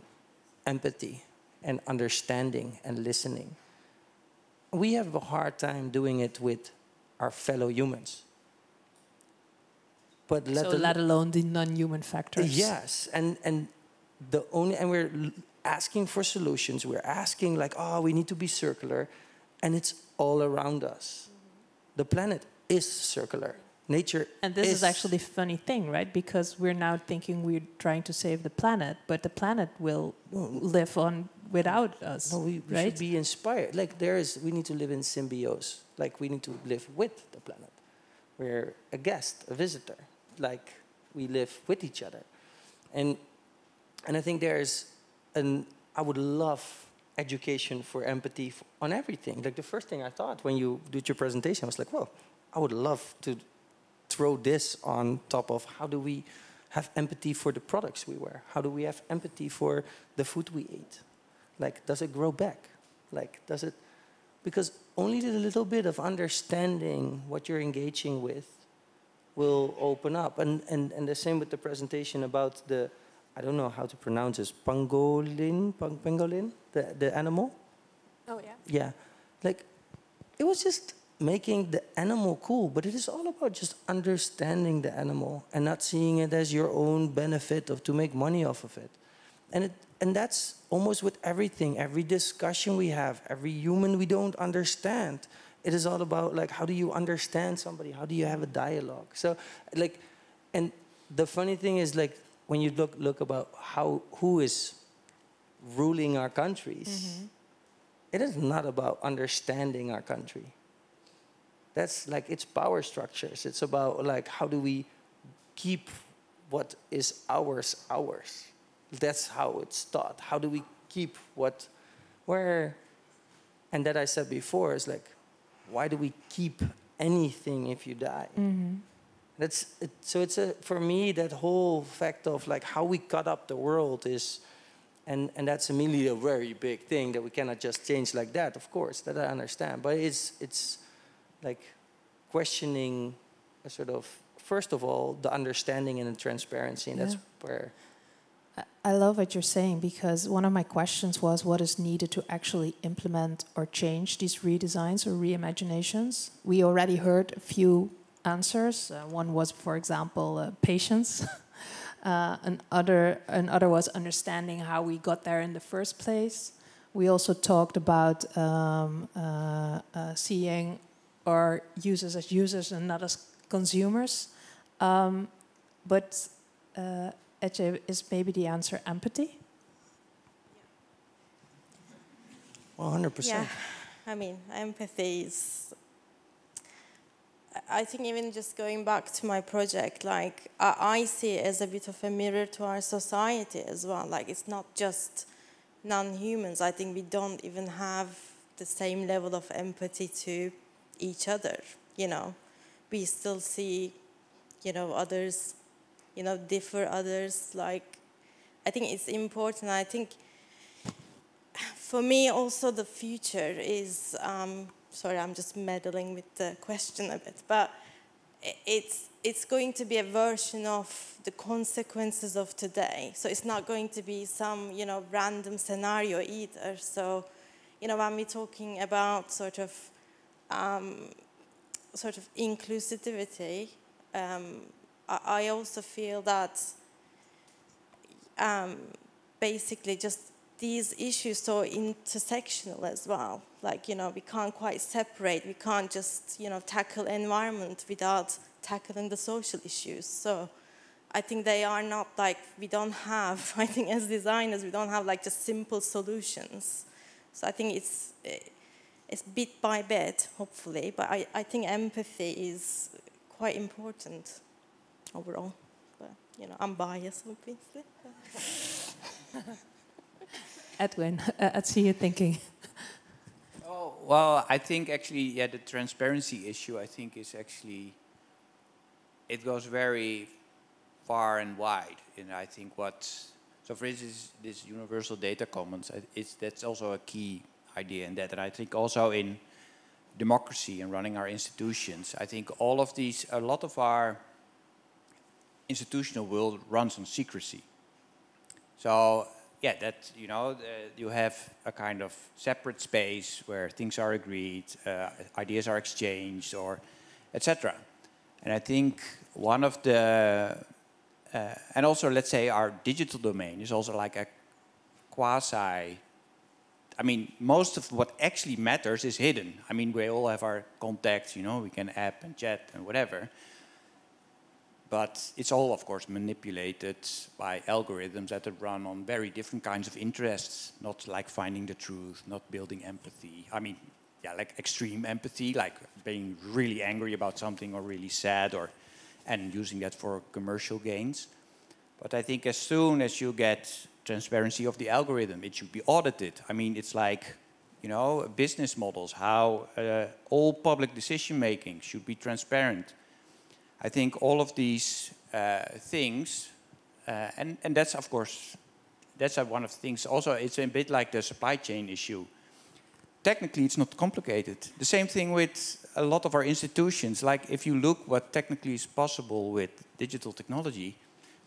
empathy and understanding and listening. We have a hard time doing it with our fellow humans. But
let alone the non-human factors.
Yes, and we're asking for solutions. We're asking, like, oh, we need to be circular, and it's all around us. The planet is circular. Nature
and this is actually a funny thing, right? Because we're now thinking we're trying to save the planet, but the planet will live on without us.
No, we should be inspired. Like, we need to live in symbiosis. Like, we need to live with the planet. We're a guest, a visitor. Like, we live with each other. And I think I would love education for empathy on everything. Like, the first thing I thought when you did your presentation, I was like, well, I would love to throw this on top of how do we have empathy for the products we wear? How do we have empathy for the food we eat? Like, does it grow back? Like, does it? Because only the little bit of understanding what you're engaging with will open up. And the same with the presentation about the, I don't know how to pronounce this, pangolin, the animal?
Oh, yeah.
Yeah. Like, it was just making the animal cool, but it is all about just understanding the animal and not seeing it as your own benefit to make money off of it. And that's almost with everything, every discussion we have, every human we don't understand. It is all about, like, how do you understand somebody? How do you have a dialogue? So, like, and the funny thing is, like, when you look about who is ruling our countries, it is not about understanding our country. That's like, it's power structures. It's about, like, how do we keep what is ours? That's how it's taught. How do we keep and that I said before is, like, why do we keep anything if you die? So for me, that whole fact of, like, how we cut up the world is, and that's immediately a very big thing that we cannot just change like that, of course, that I understand. But it's like questioning a sort of, first of all, the understanding and the transparency, and that's where...
I love what you're saying, because one of my questions was what is needed to actually implement or change these redesigns or reimaginations. We already heard a few answers. One was, for example, patience. Another was understanding how we got there in the first place. We also talked about seeing our users as users and not as consumers. But is maybe the answer empathy?
100%.
Yeah, I mean, empathy is... I think even just going back to my project, like, I see it as a bit of a mirror to our society as well. Like, it's not just non-humans. I think we don't even have the same level of empathy to each other, you know. We still see, you know, others, you know, differ others. Like, I think it's important. I think for me also the future is, sorry, I'm just meddling with the question a bit, but it's going to be a version of the consequences of today. So it's not going to be some, you know, random scenario either. So, you know, when we're talking about sort of inclusivity, I also feel that basically just these issues are intersectional as well. Like, you know, we can't quite separate. We can't just, you know, tackle environment without tackling the social issues. So I think they are not like, we don't have, I think as designers, we don't have like just simple solutions. So I think it's bit by bit, hopefully, but I think empathy is quite important overall. But, you know, I'm biased, obviously.
Edwin, I see you thinking.
Oh, well, I think actually, yeah, the transparency issue, I think, is actually, it goes very far and wide. And I think so for instance, this universal data commons, that's also a key idea in that. And I think also in democracy and running our institutions, I think all of these, a lot of our institutional world runs on secrecy. So yeah, that, you know, you have a kind of separate space where things are agreed, ideas are exchanged, or etc. And I think one of the, and also let's say our digital domain is also like a quasi, I mean, most of what actually matters is hidden. I mean, we all have our contacts, you know, we can app and chat and whatever. But it's all, of course, manipulated by algorithms that run on very different kinds of interests, not like finding the truth, not building empathy. I mean, yeah, like extreme empathy, like being really angry about something or really sad, and using that for commercial gains. But I think as soon as you get transparency of the algorithm, it should be audited. I mean, it's like, you know, business models, how all public decision making should be transparent. I think all of these things, and that's of course, that's one of the things. Also, it's a bit like the supply chain issue. Technically, it's not complicated. The same thing with a lot of our institutions. Like if you look what technically is possible with digital technology,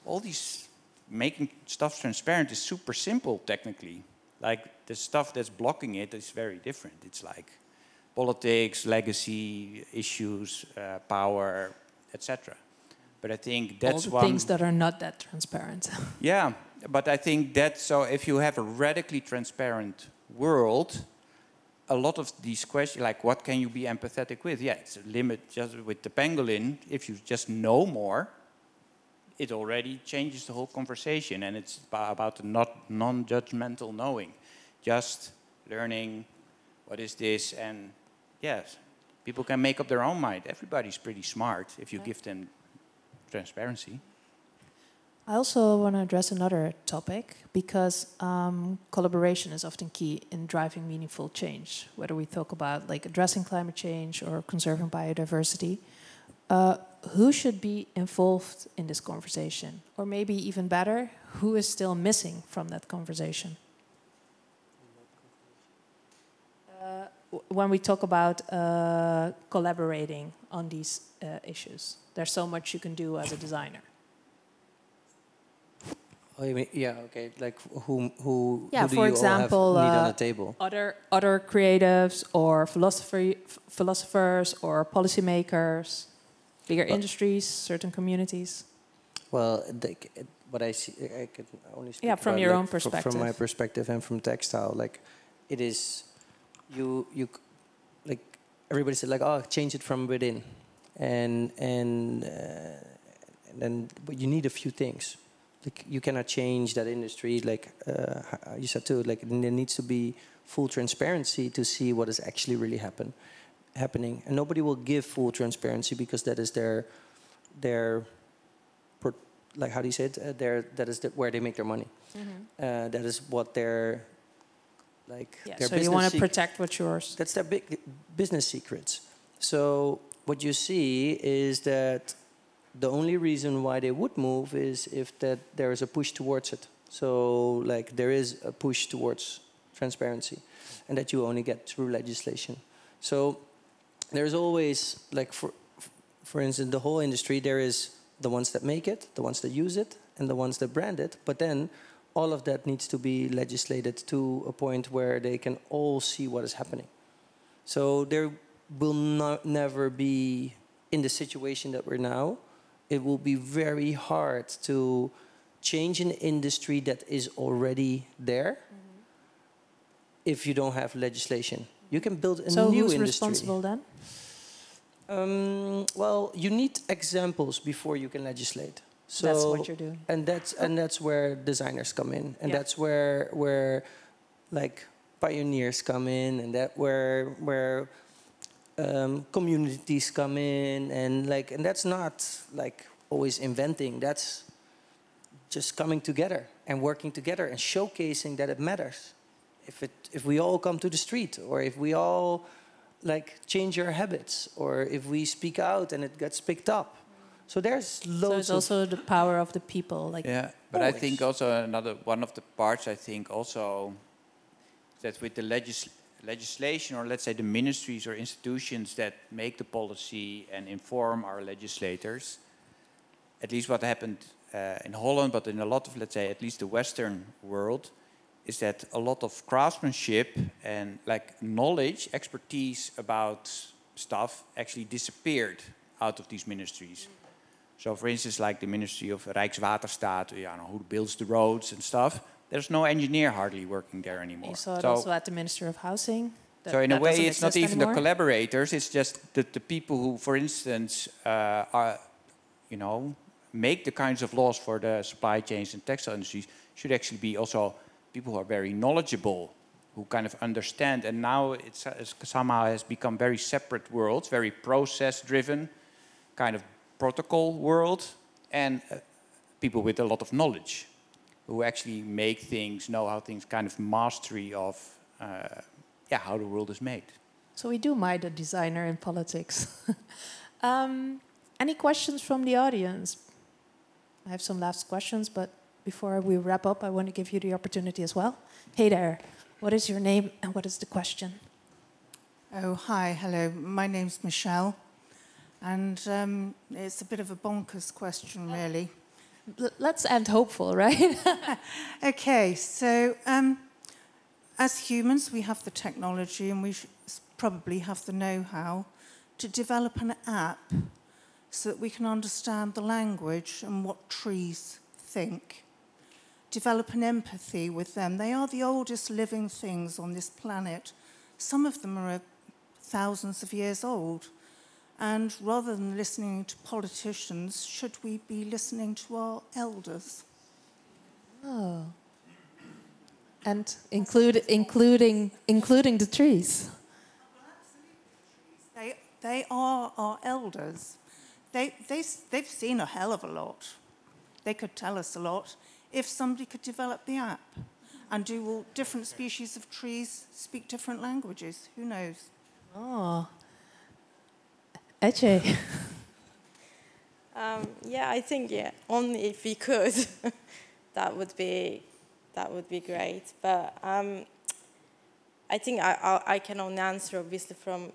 all these making stuff transparent is super simple technically. Like the stuff that's blocking it is very different. It's like politics, legacy issues, power, etc. But I think that's
all the things that are not that transparent.
Yeah, but I think that, so if you have a radically transparent world, a lot of these questions, like what can you be empathetic with? Yeah, it's a limit just with the pangolin. If you just know more, it already changes the whole conversation, and it's about the non-judgmental knowing, just learning what is this, and yes, people can make up their own mind. Everybody's pretty smart if you give them transparency.
I also want to address another topic, because collaboration is often key in driving meaningful change, whether we talk about like addressing climate change or conserving biodiversity. Who should be involved in this conversation? Or maybe even better, who is still missing from that conversation? When we talk about collaborating on these issues, there's so much you can do as a designer.
Oh, you mean, yeah, okay. Like who
yeah,
do
for
you
example,
all have need on the table?
Other creatives or philosophers or policymakers, bigger industries, certain communities.
Well, what I see, I can only speak
from
about,
your
like,
own perspective.
From my perspective and from textile, like it is, you like everybody said like, oh, change it from within, and then but you need a few things. Like you cannot change that industry. Like you said too. Like there needs to be full transparency to see what is actually really happening, and nobody will give full transparency because that is their like how do you say it? That is where they make their money. Mm-hmm. That is what their like.
Yeah,
their
so you want to protect what's yours.
That's their big business secrets. So what you see is that the only reason why they would move is if that there is a push towards it. So like there is a push towards transparency, and that you only get through legislation. So there's always like for instance the whole industry, there is the ones that make it, the ones that use it, and the ones that brand it. But then all of that needs to be legislated to a point where they can all see what is happening. So there will never be, in the situation that we're now, it will be very hard to change an industry that is already there if you don't have legislation. You can build a new industry. So who's responsible then? Well, you need examples before you can legislate. So
that's what you're doing.
And that's where designers come in, and that's where like pioneers come in, and that where communities come in, and that's not like always inventing. That's just coming together and working together and showcasing that it matters. If we all come to the street, or if we all like change our habits, or if we speak out and it gets picked up. So there's loads.
So it's also the power of the people, like.
Yeah, but I think also one of the parts, I think also that with the legislation, or let's say the ministries or institutions that make the policy and inform our legislators, at least what happened in Holland, but in a lot of, let's say, at least the Western world, is that a lot of craftsmanship and like knowledge, expertise about stuff actually disappeared out of these ministries. So for instance, like the Ministry of Rijkswaterstaat, who builds the roads and stuff, there's no engineer hardly working there anymore.
You saw it also at the Ministry of Housing.
So in a way, it's not even the collaborators, it's just the people who, for instance, are, make the kinds of laws for the supply chains and textile industries should actually be also people who are very knowledgeable, who kind of understand. And now it somehow has become very separate worlds, very process-driven, kind of protocol world, and people with a lot of knowledge, who actually make things, know how things, kind of mastery of how the world is made.
So we do mind a designer in politics. Any questions from the audience? I have some last questions, but before we wrap up, I want to give you the opportunity as well. Hey there, what is your name and what is the question?
Oh, hi, hello. My name's Michelle, and it's a bit of a bonkers question, really.
Let's end hopeful, right?
Okay, so as humans, we have the technology and we probably have the know-how to develop an app so that we can understand the language and what trees think. Develop an empathy with them. They are the oldest living things on this planet. Some of them are thousands of years old. And rather than listening to politicians, should we be listening to our elders?
Oh. And including the trees.
They are our elders. They've seen a hell of a lot. They could tell us a lot if somebody could develop the app and do all different species of trees speak different languages. Who knows?
Oh. Ece.
I think only if we could, that would be great. But I think I can only answer obviously from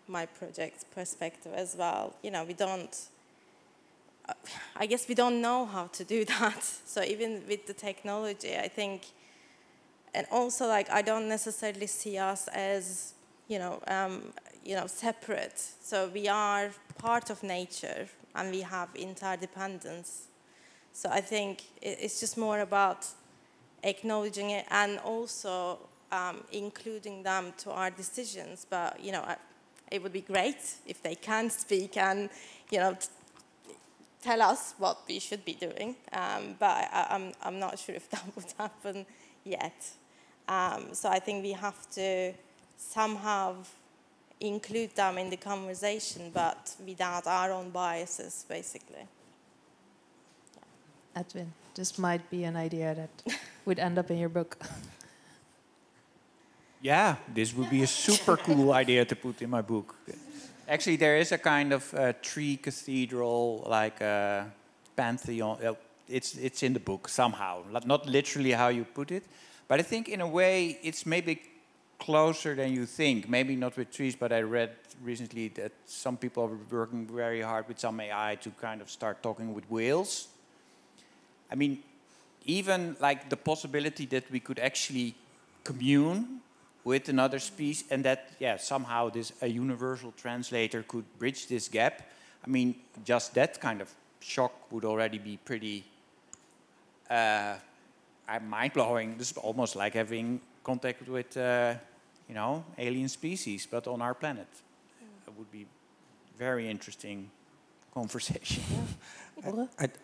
my project's perspective as well. I guess we don't know how to do that. So even with the technology, I think, and also like I don't necessarily see us as separate. So we are part of nature and we have interdependence. So I think it's just more about acknowledging it and also including them to our decisions. But it would be great if they can speak and tell us what we should be doing. But I'm not sure if that would happen yet. So I think we have to somehow include them in the conversation, but without our own biases, basically.
Edwin, this might be an idea that would end up in your book.
Yeah, this would be a super cool idea to put in my book. Actually, there is a kind of tree cathedral, like a pantheon. It's in the book somehow. Not literally how you put it, but I think in a way it's maybe closer than you think. Maybe not with trees, but I read recently that some people are working very hard with some AI to kind of start talking with whales. I mean, even like the possibility that we could actually commune with another species, and that somehow a universal translator could bridge this gap. I mean, just that kind of shock would already be pretty mind-blowing. This is almost like having contact with alien species, but on our planet. It would be very interesting conversation.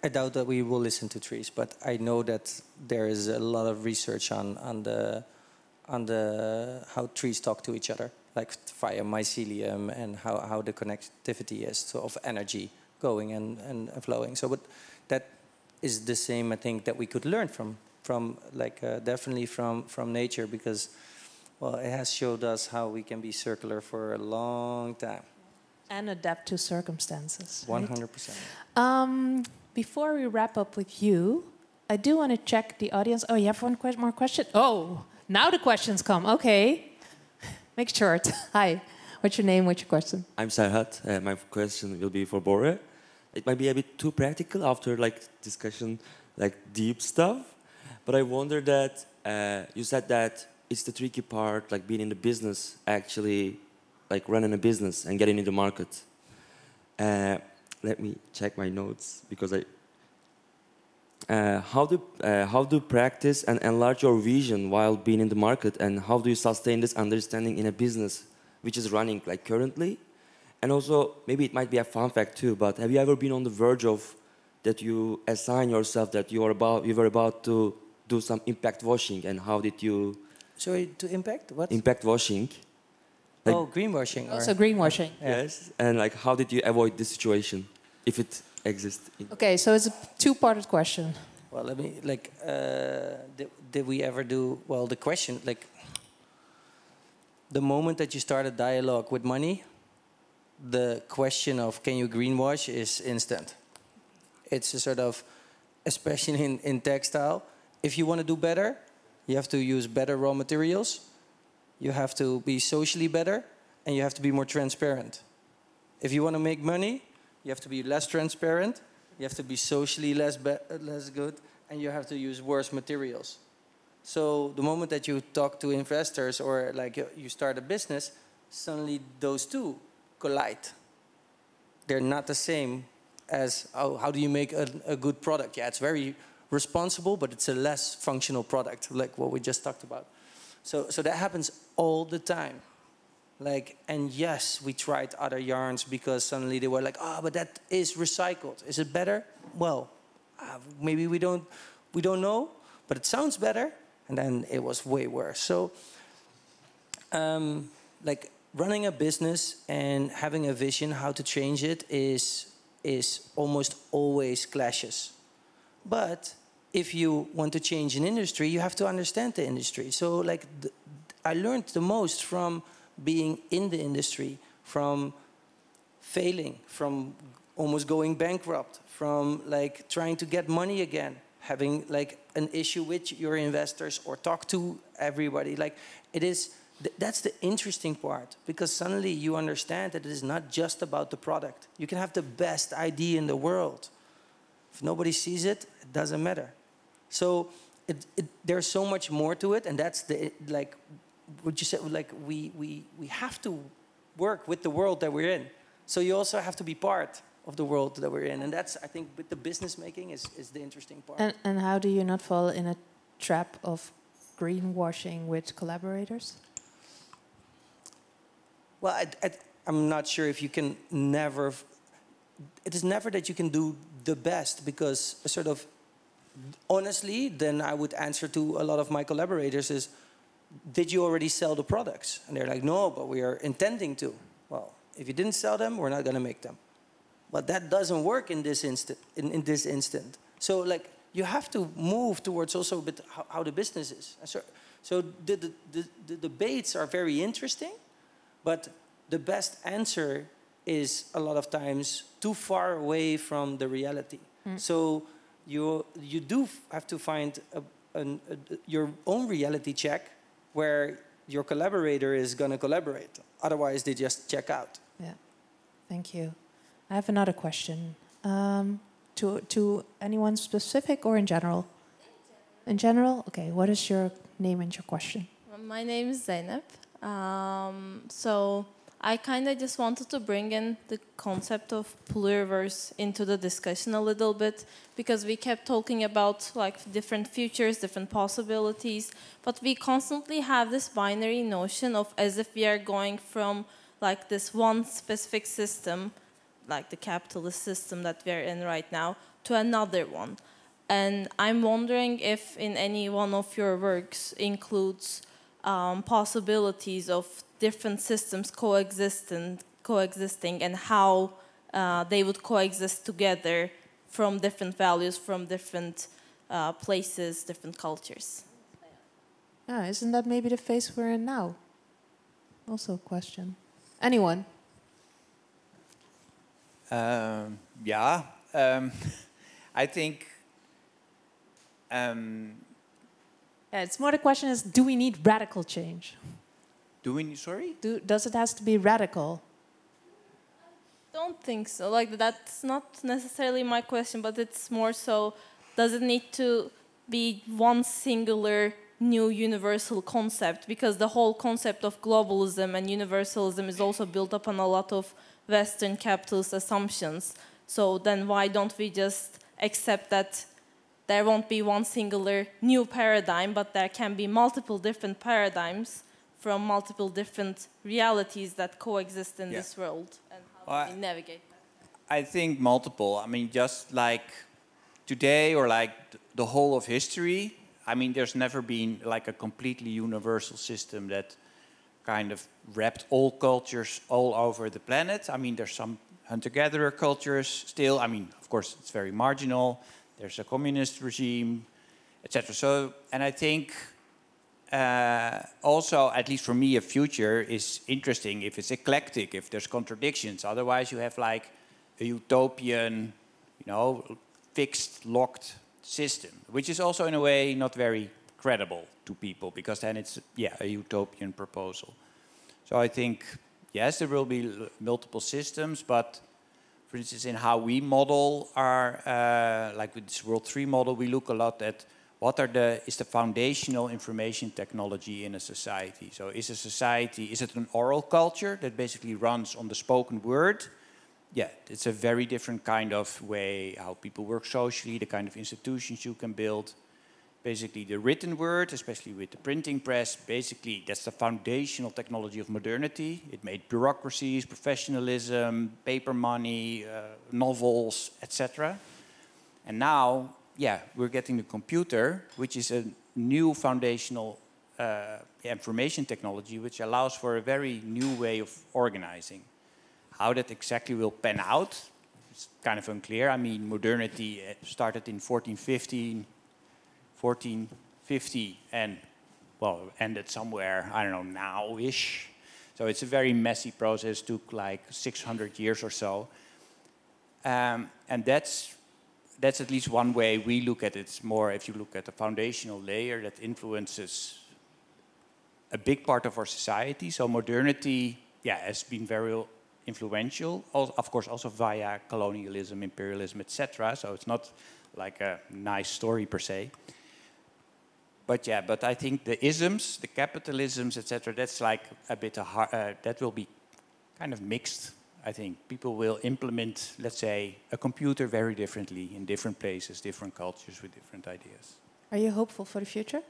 I doubt that we will listen to trees, but I know that there is a lot of research on how trees talk to each other, like via mycelium, and how the connectivity is of energy going and flowing. So, but that is the same, I think, that we could learn from definitely from nature, because, well, it has showed us how we can be circular for a long time.
And adapt to circumstances.
100%.
Before we wrap up with you, I do want to check the audience. Oh, you have one more question? Oh, now the questions come. Okay. Make it short. Hi. What's your name? What's your question?
I'm Serhat. My question will be for Bora. It might be a bit too practical after discussion, deep stuff. But I wonder that you said that it's the tricky part, being in the business, actually, running a business and getting in the market. Let me check my notes, because how do practice and enlarge your vision while being in the market, and how do you sustain this understanding in a business which is running currently? And also, maybe it might be a fun fact too, but have you ever been on the verge of that you assign yourself that you were about to do some impact washing, and how did you...
Sorry, to impact what?
Impact washing.
Greenwashing.
Also greenwashing.
Yes, and how did you avoid this situation, if it exists?
Okay, so it's a two-parted question.
Well, let me, did we ever do, well, the question, the moment that you start a dialogue with money, the question of can you greenwash is instant. It's a sort of, especially in textile, if you want to do better, you have to use better raw materials, you have to be socially better, and you have to be more transparent. If you want to make money, you have to be less transparent, you have to be socially less good, and you have to use worse materials. So the moment that you talk to investors or you start a business, suddenly those two collide. They're not the same as how do you make a good product. Yeah, it's very responsible, but it's a less functional product, like what we just talked about. So that happens all the time. And yes, we tried other yarns because suddenly they were like, but that is recycled. Is it better? Well, maybe we don't know, but it sounds better. And then it was way worse. So, running a business and having a vision how to change it is almost always clashes. But if you want to change an industry, you have to understand the industry. So I learned the most from being in the industry, from failing, from almost going bankrupt, from trying to get money again, having an issue with your investors or talk to everybody. That's the interesting part, because suddenly you understand that it is not just about the product. You can have the best idea in the world. If nobody sees it, it doesn't matter. So there's so much more to it, and that's what you said, we have to work with the world that we're in. So you also have to be part of the world that we're in, and that's, I think, with the business making is the interesting part.
And how do you not fall in a trap of greenwashing with collaborators?
Well, I'm not sure if you can never... It is never that you can do the best, because sort of, honestly, then I would answer to a lot of my collaborators is, did you already sell the products? And they're like, no, but we are intending to. Well, if you didn't sell them, we're not going to make them. But that doesn't work in this instant. So you have to move towards also a bit how the business is. So the debates are very interesting, but the best answer is a lot of times too far away from the reality. So you do have to find your own reality check where your collaborator is going to collaborate. Otherwise, they just check out.
Yeah, thank you. I have another question. To anyone specific or in general? In general? Okay, what is your name and your question?
My name is Zainab. So I kind of just wanted to bring in the concept of pluriverse into the discussion a little bit, because we kept talking about different futures, different possibilities, but we constantly have this binary notion of as if we are going from this one specific system like the capitalist system that we're in right now to another one. And I'm wondering if in any one of your works includes possibilities of different systems coexisting and how they would coexist together from different values, from different places, different cultures.
Yeah, isn't that maybe the phase we're in now? Also a question. Anyone?
Yeah, I think.
Yeah, it's more the question is, do we need radical change?
Sorry?
Does it has to be radical?
Don't think so. Like, that's not necessarily my question, but it's more so, does it need to be one singular new universal concept? Because the whole concept of globalism and universalism is also built upon a lot of Western capitalist assumptions. So then why don't we just accept that there won't be one singular new paradigm, but there can be multiple different paradigms from multiple different realities that coexist in this world? And how do we navigate that?
I think multiple. I mean, just like today or like the whole of history, I mean, there's never been like a completely universal system that kind of wrapped all cultures all over the planet. I mean, there's some hunter-gatherer cultures still. I mean, of course, it's very marginal. There's a communist regime, etc. So, and I think also, at least for me, a future is interesting if it's eclectic, if there's contradictions. Otherwise, you have like a utopian, you know, fixed, locked system, which is also in a way not very credible to people, because then it's, yeah, a utopian proposal. So I think, yes, there will be multiple systems, but for instance, in how we model our, like with this World 3 model, we look a lot at what is the foundational information technology in a society. So is a society, is it an oral culture that basically runs on the spoken word? Yeah, it's a very different kind of way how people work socially, the kind of institutions you can build. Basically the written word, especially with the printing press, basically that's the foundational technology of modernity. It made bureaucracies, professionalism, paper money, novels, etc. And now, yeah, we're getting the computer, which is a new foundational information technology, which allows for a very new way of organizing. How that exactly will pan out, it's kind of unclear. I mean, modernity started in 1450 and, well, ended somewhere, I don't know, now-ish. So it's a very messy process, took like 600 years or so. And that's at least one way we look at it. It's more if you look at the foundational layer that influences a big part of our society. So modernity, yeah, has been very influential, of course also via colonialism, imperialism, etc. So it's not like a nice story per se. But yeah, but I think the isms, the capitalisms, etc., that's like a bit that will be kind of mixed. I think people will implement, let's say, a computer very differently in different places, different cultures with different ideas.
Are you hopeful for the future?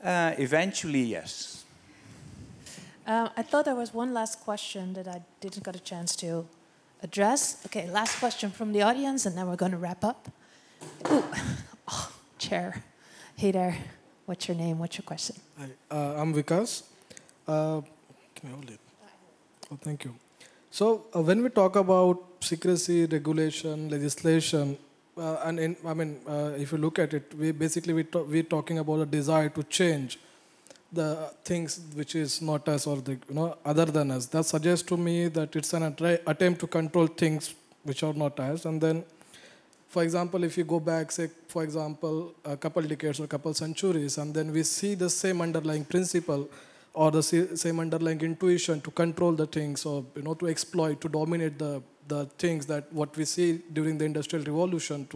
Eventually, yes.
I thought there was one last question that I didn't get a chance to address. Okay, last question from the audience, and then we're going to wrap up. Ooh. Oh, chair. Hey there. What's your name? What's your question?
Hi, I'm Vikas. Can I hold it? Oh, thank you. So when we talk about secrecy, regulation, legislation, if you look at it, we're talking about a desire to change the things which is not us or other than us. That suggests to me that it's an attempt to control things which are not us. And then, for example, if you go back, say, for example, a couple decades or a couple centuries, and then we see the same underlying principle or the same underlying intuition to control the things, or to exploit, to dominate the things, that what we see during the Industrial Revolution,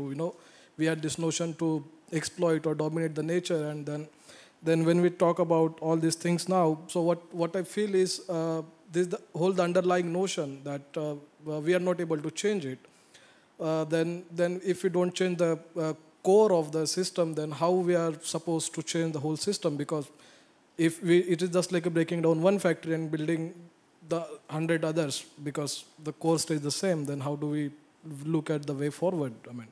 we had this notion to exploit or dominate the nature. And then when we talk about all these things now, so what I feel is this the whole underlying notion that we are not able to change it. Then if we don't change the core of the system, then how we are supposed to change the whole system? Because it is just like breaking down one factory and building the 100 others because the core stays the same, then how do we look at the way forward? I mean,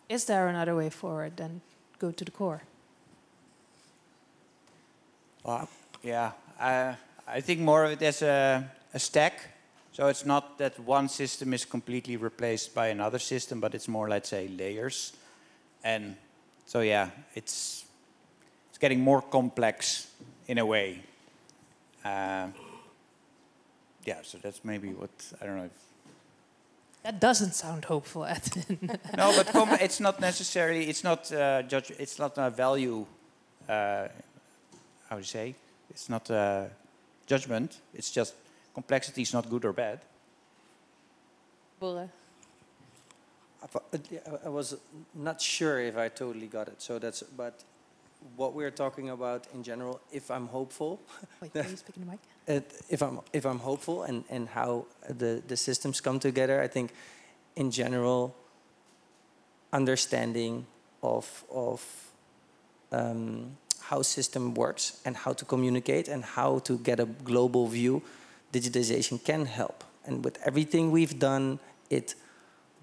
is there another way forward than go to the core?
Well, yeah, I think more of it as a stack. So it's not that one system is completely replaced by another system, but it's more, let's say, layers. And so, yeah, it's getting more complex in a way. Yeah, so that's maybe what, I don't know.
That doesn't sound hopeful, Ed.
No, but it's not necessarily, it's not it's not a value, how do you say? It's not a judgment, it's just complexity is not good or bad.
Bora.
I was not sure if I totally got it. So that's, but what we're talking about in general, if I'm hopeful.
Wait, are you speaking to Mike?
If I'm hopeful and how the systems come together, I think in general, understanding of how system works and how to communicate and how to get a global view, digitization can help. And with everything we've done, it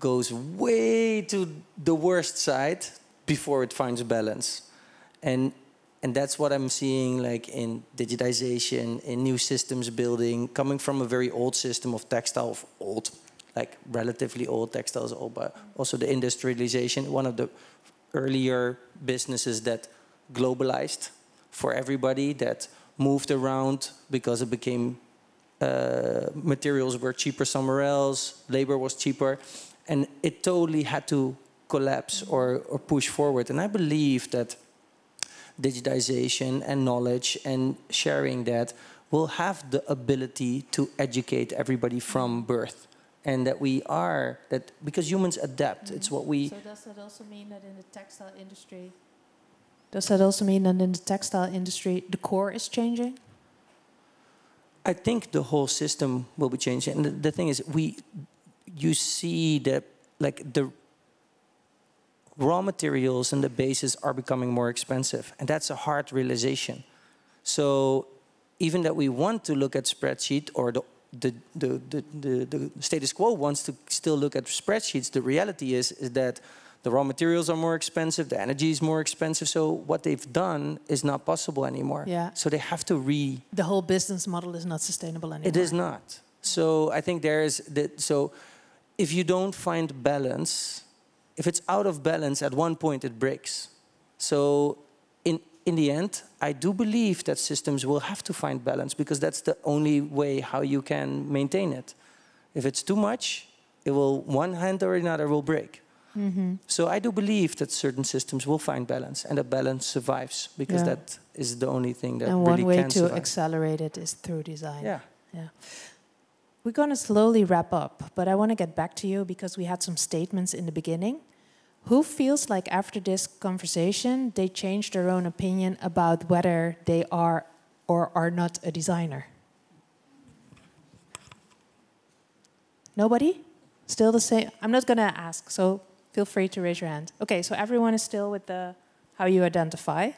goes way to the worst side before it finds balance. And that's what I'm seeing, like in digitization, in new systems building, coming from a very old system of textile, like relatively old textiles, but also the industrialization, one of the earlier businesses that globalized for everybody, that moved around because it became materials were cheaper somewhere else, labor was cheaper, and it totally had to collapse or push forward. And I believe that digitization and knowledge and sharing that will have the ability to educate everybody from birth. And that we are, that because humans adapt, it's what we...
So does that also mean that in the textile industry... Does that also mean that in the textile industry, the core is changing?
I think the whole system will be changing. And the thing is, you see that like the raw materials and the bases are becoming more expensive. And that's a hard realization. So even that we want to look at spreadsheet, or the status quo wants to still look at spreadsheets, the reality is that the raw materials are more expensive, the energy is more expensive. So what they've done is not possible anymore.
Yeah.
So they have to
The whole business model is not sustainable anymore.
It is not. So I think so if you don't find balance, if it's out of balance, at one point it breaks. So in the end, I do believe that systems will have to find balance, because that's the only way how you can maintain it. If it's too much, it will, one hand or another will break. Mm-hmm. So I do believe that certain systems will find balance, and that balance survives, because that is the only thing that really can survive.
And one way to accelerate it is through design.
Yeah.
We're going to slowly wrap up, but I want to get back to you because we had some statements in the beginning. Who feels like after this conversation, they changed their own opinion about whether they are or are not a designer? Nobody? Still the same? I'm not going to ask, so feel free to raise your hand. Okay, so everyone is still with the how you identify.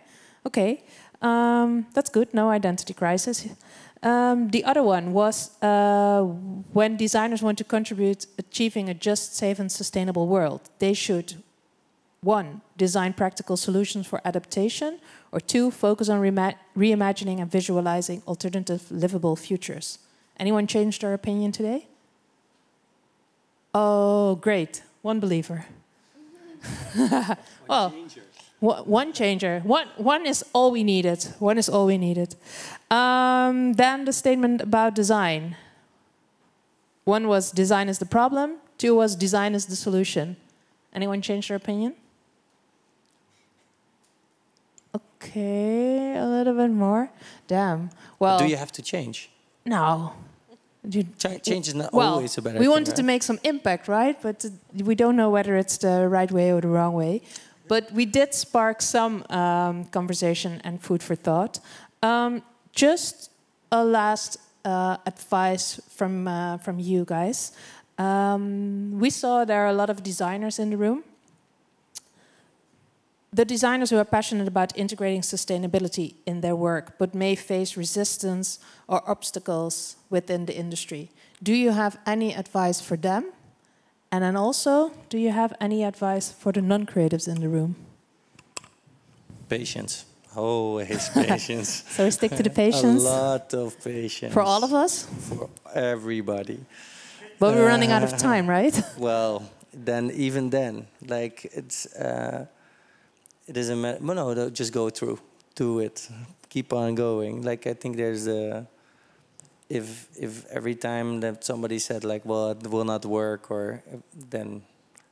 Okay, that's good, no identity crisis. The other one was when designers want to contribute achieving a just, safe and sustainable world, they should, 1, design practical solutions for adaptation, or 2, focus on reimagining and visualizing alternative livable futures. Anyone changed their opinion today? Oh, great. One believer. Well, one changer. One is all we needed. One is all we needed. Then the statement about design. 1 was design is the problem. 2 was design is the solution. Anyone change their opinion? Okay, a little bit more. Damn. Well,
do you have to change?
No.
Change is not always a better thing.
We wanted to make some impact, right? But we don't know whether it's the right way or the wrong way. But we did spark some conversation and food for thought. Just a last advice from you guys. We saw there are a lot of designers in the room. the designers who are passionate about integrating sustainability in their work, but may face resistance or obstacles within the industry. Do you have any advice for them? And then also, do you have any advice for the non-creatives in the room?
Patience. Always patience.
So we stick to the patience?
A lot of patience.
For all of us?
For everybody.
But we're running out of time, right?
Well, even then, like it is a matter. No, just go through, do it, keep on going. Like I think there's a. If every time that somebody said like, well, it will not work, or then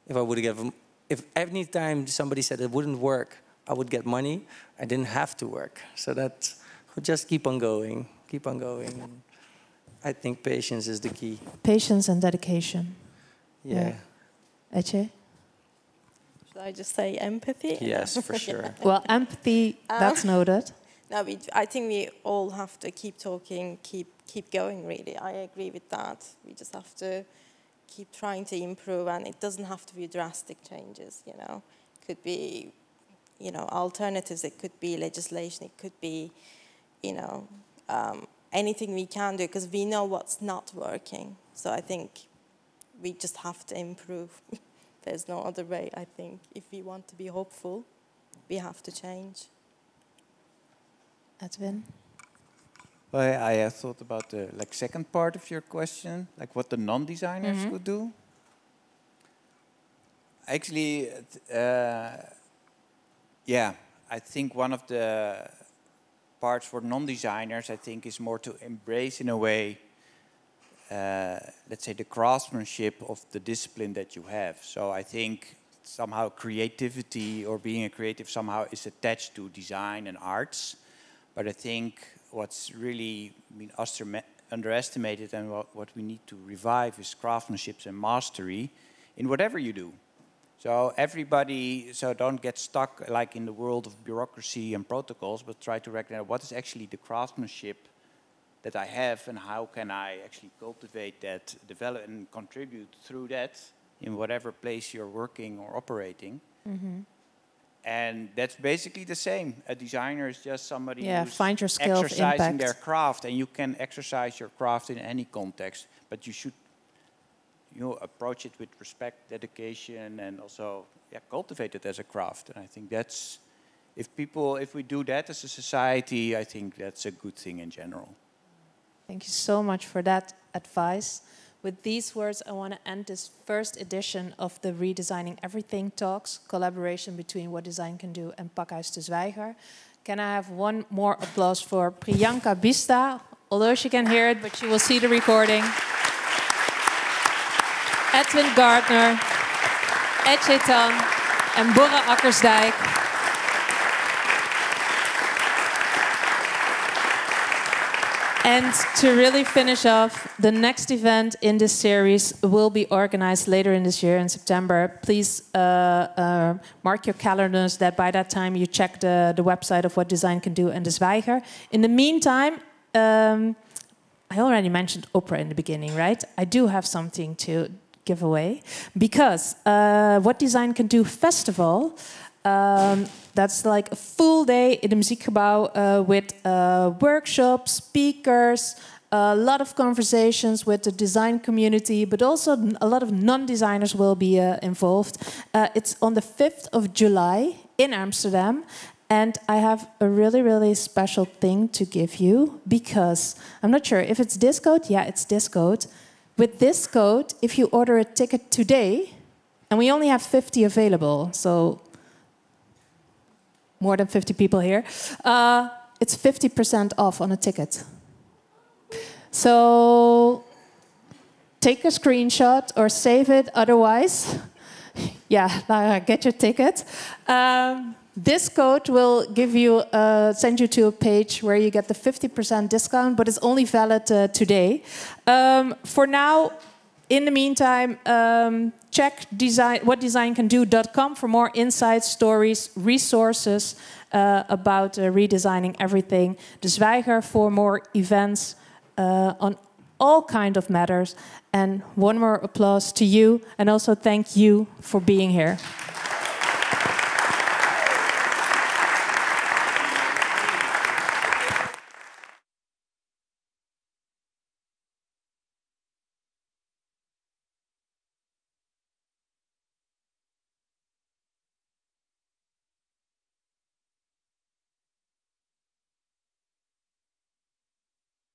if I would give, if any time somebody said it wouldn't work, I would get money. I didn't have to work. So that just keep on going, keep on going. I think patience is the key.
Patience and dedication.
Yeah.
Eche?
Should I just say empathy?
Yes, for sure.
Well, empathy, that's noted.
No, I think we all have to keep talking, keep going, really. I agree with that. We just have to keep trying to improve, and it doesn't have to be drastic changes, you know. It could be, you know, alternatives, it could be legislation, it could be, you know, anything we can do, because we know what's not working. So I think we just have to improve. There's no other way, I think. If we want to be hopeful, we have to change.
Edwin?
Well, I thought about the second part of your question, like what the non-designers could do. Actually, yeah, I think one of the parts for non-designers, I think, is more to embrace in a way, let's say, the craftsmanship of the discipline that you have. So I think somehow creativity or being a creative somehow is attached to design and arts. But I think what's really been underestimated and what we need to revive is craftsmanship and mastery in whatever you do. So everybody, so don't get stuck like in the world of bureaucracy and protocols, but try to recognize what is actually the craftsmanship that I have and how can I actually cultivate that, develop and contribute through that in whatever place you're working or operating. Mm-hmm. And that's basically the same. A designer is just somebody who's
find your skill
exercising their craft, and you can exercise your craft in any context, but you should, you know, approach it with respect, dedication, and also cultivate it as a craft. And I think that's, if we do that as a society, I think that's a good thing in general.
Thank you so much for that advice. With these words, I want to end this first edition of the Redesigning Everything talks, collaboration between What Design Can Do and Pakhuis de Zwijger. Can I have one more applause for Priyanka Bista, although she can hear it, but she will see the recording. Edwin Gardner, Eche Tan, and Borre Akkersdijk. And to really finish off, the next event in this series will be organized later in this year in September. Please mark your calendars that by that time you check the website of What Design Can Do and the Zwijger. In the meantime, I already mentioned opera in the beginning, right? I do have something to give away because What Design Can Do Festival, that's like a full day in the Muziekgebouw with workshops, speakers, a lot of conversations with the design community, but also a lot of non-designers will be involved. It's on the 5th of July in Amsterdam. And I have a really, really special thing to give you because I'm not sure if it's this code. Yeah, it's this code. With this code, if you order a ticket today, and we only have 50 available, so more than 50 people here, it's 50% off on a ticket. So take a screenshot or save it otherwise. Yeah, get your ticket. This code will give you, send you to a page where you get the 50% discount, but it's only valid today. For now, in the meantime, check whatdesigncando.com for more insights, stories, resources about redesigning everything. The Zwijger for more events on all kinds of matters. And one more applause to you, and also thank you for being here.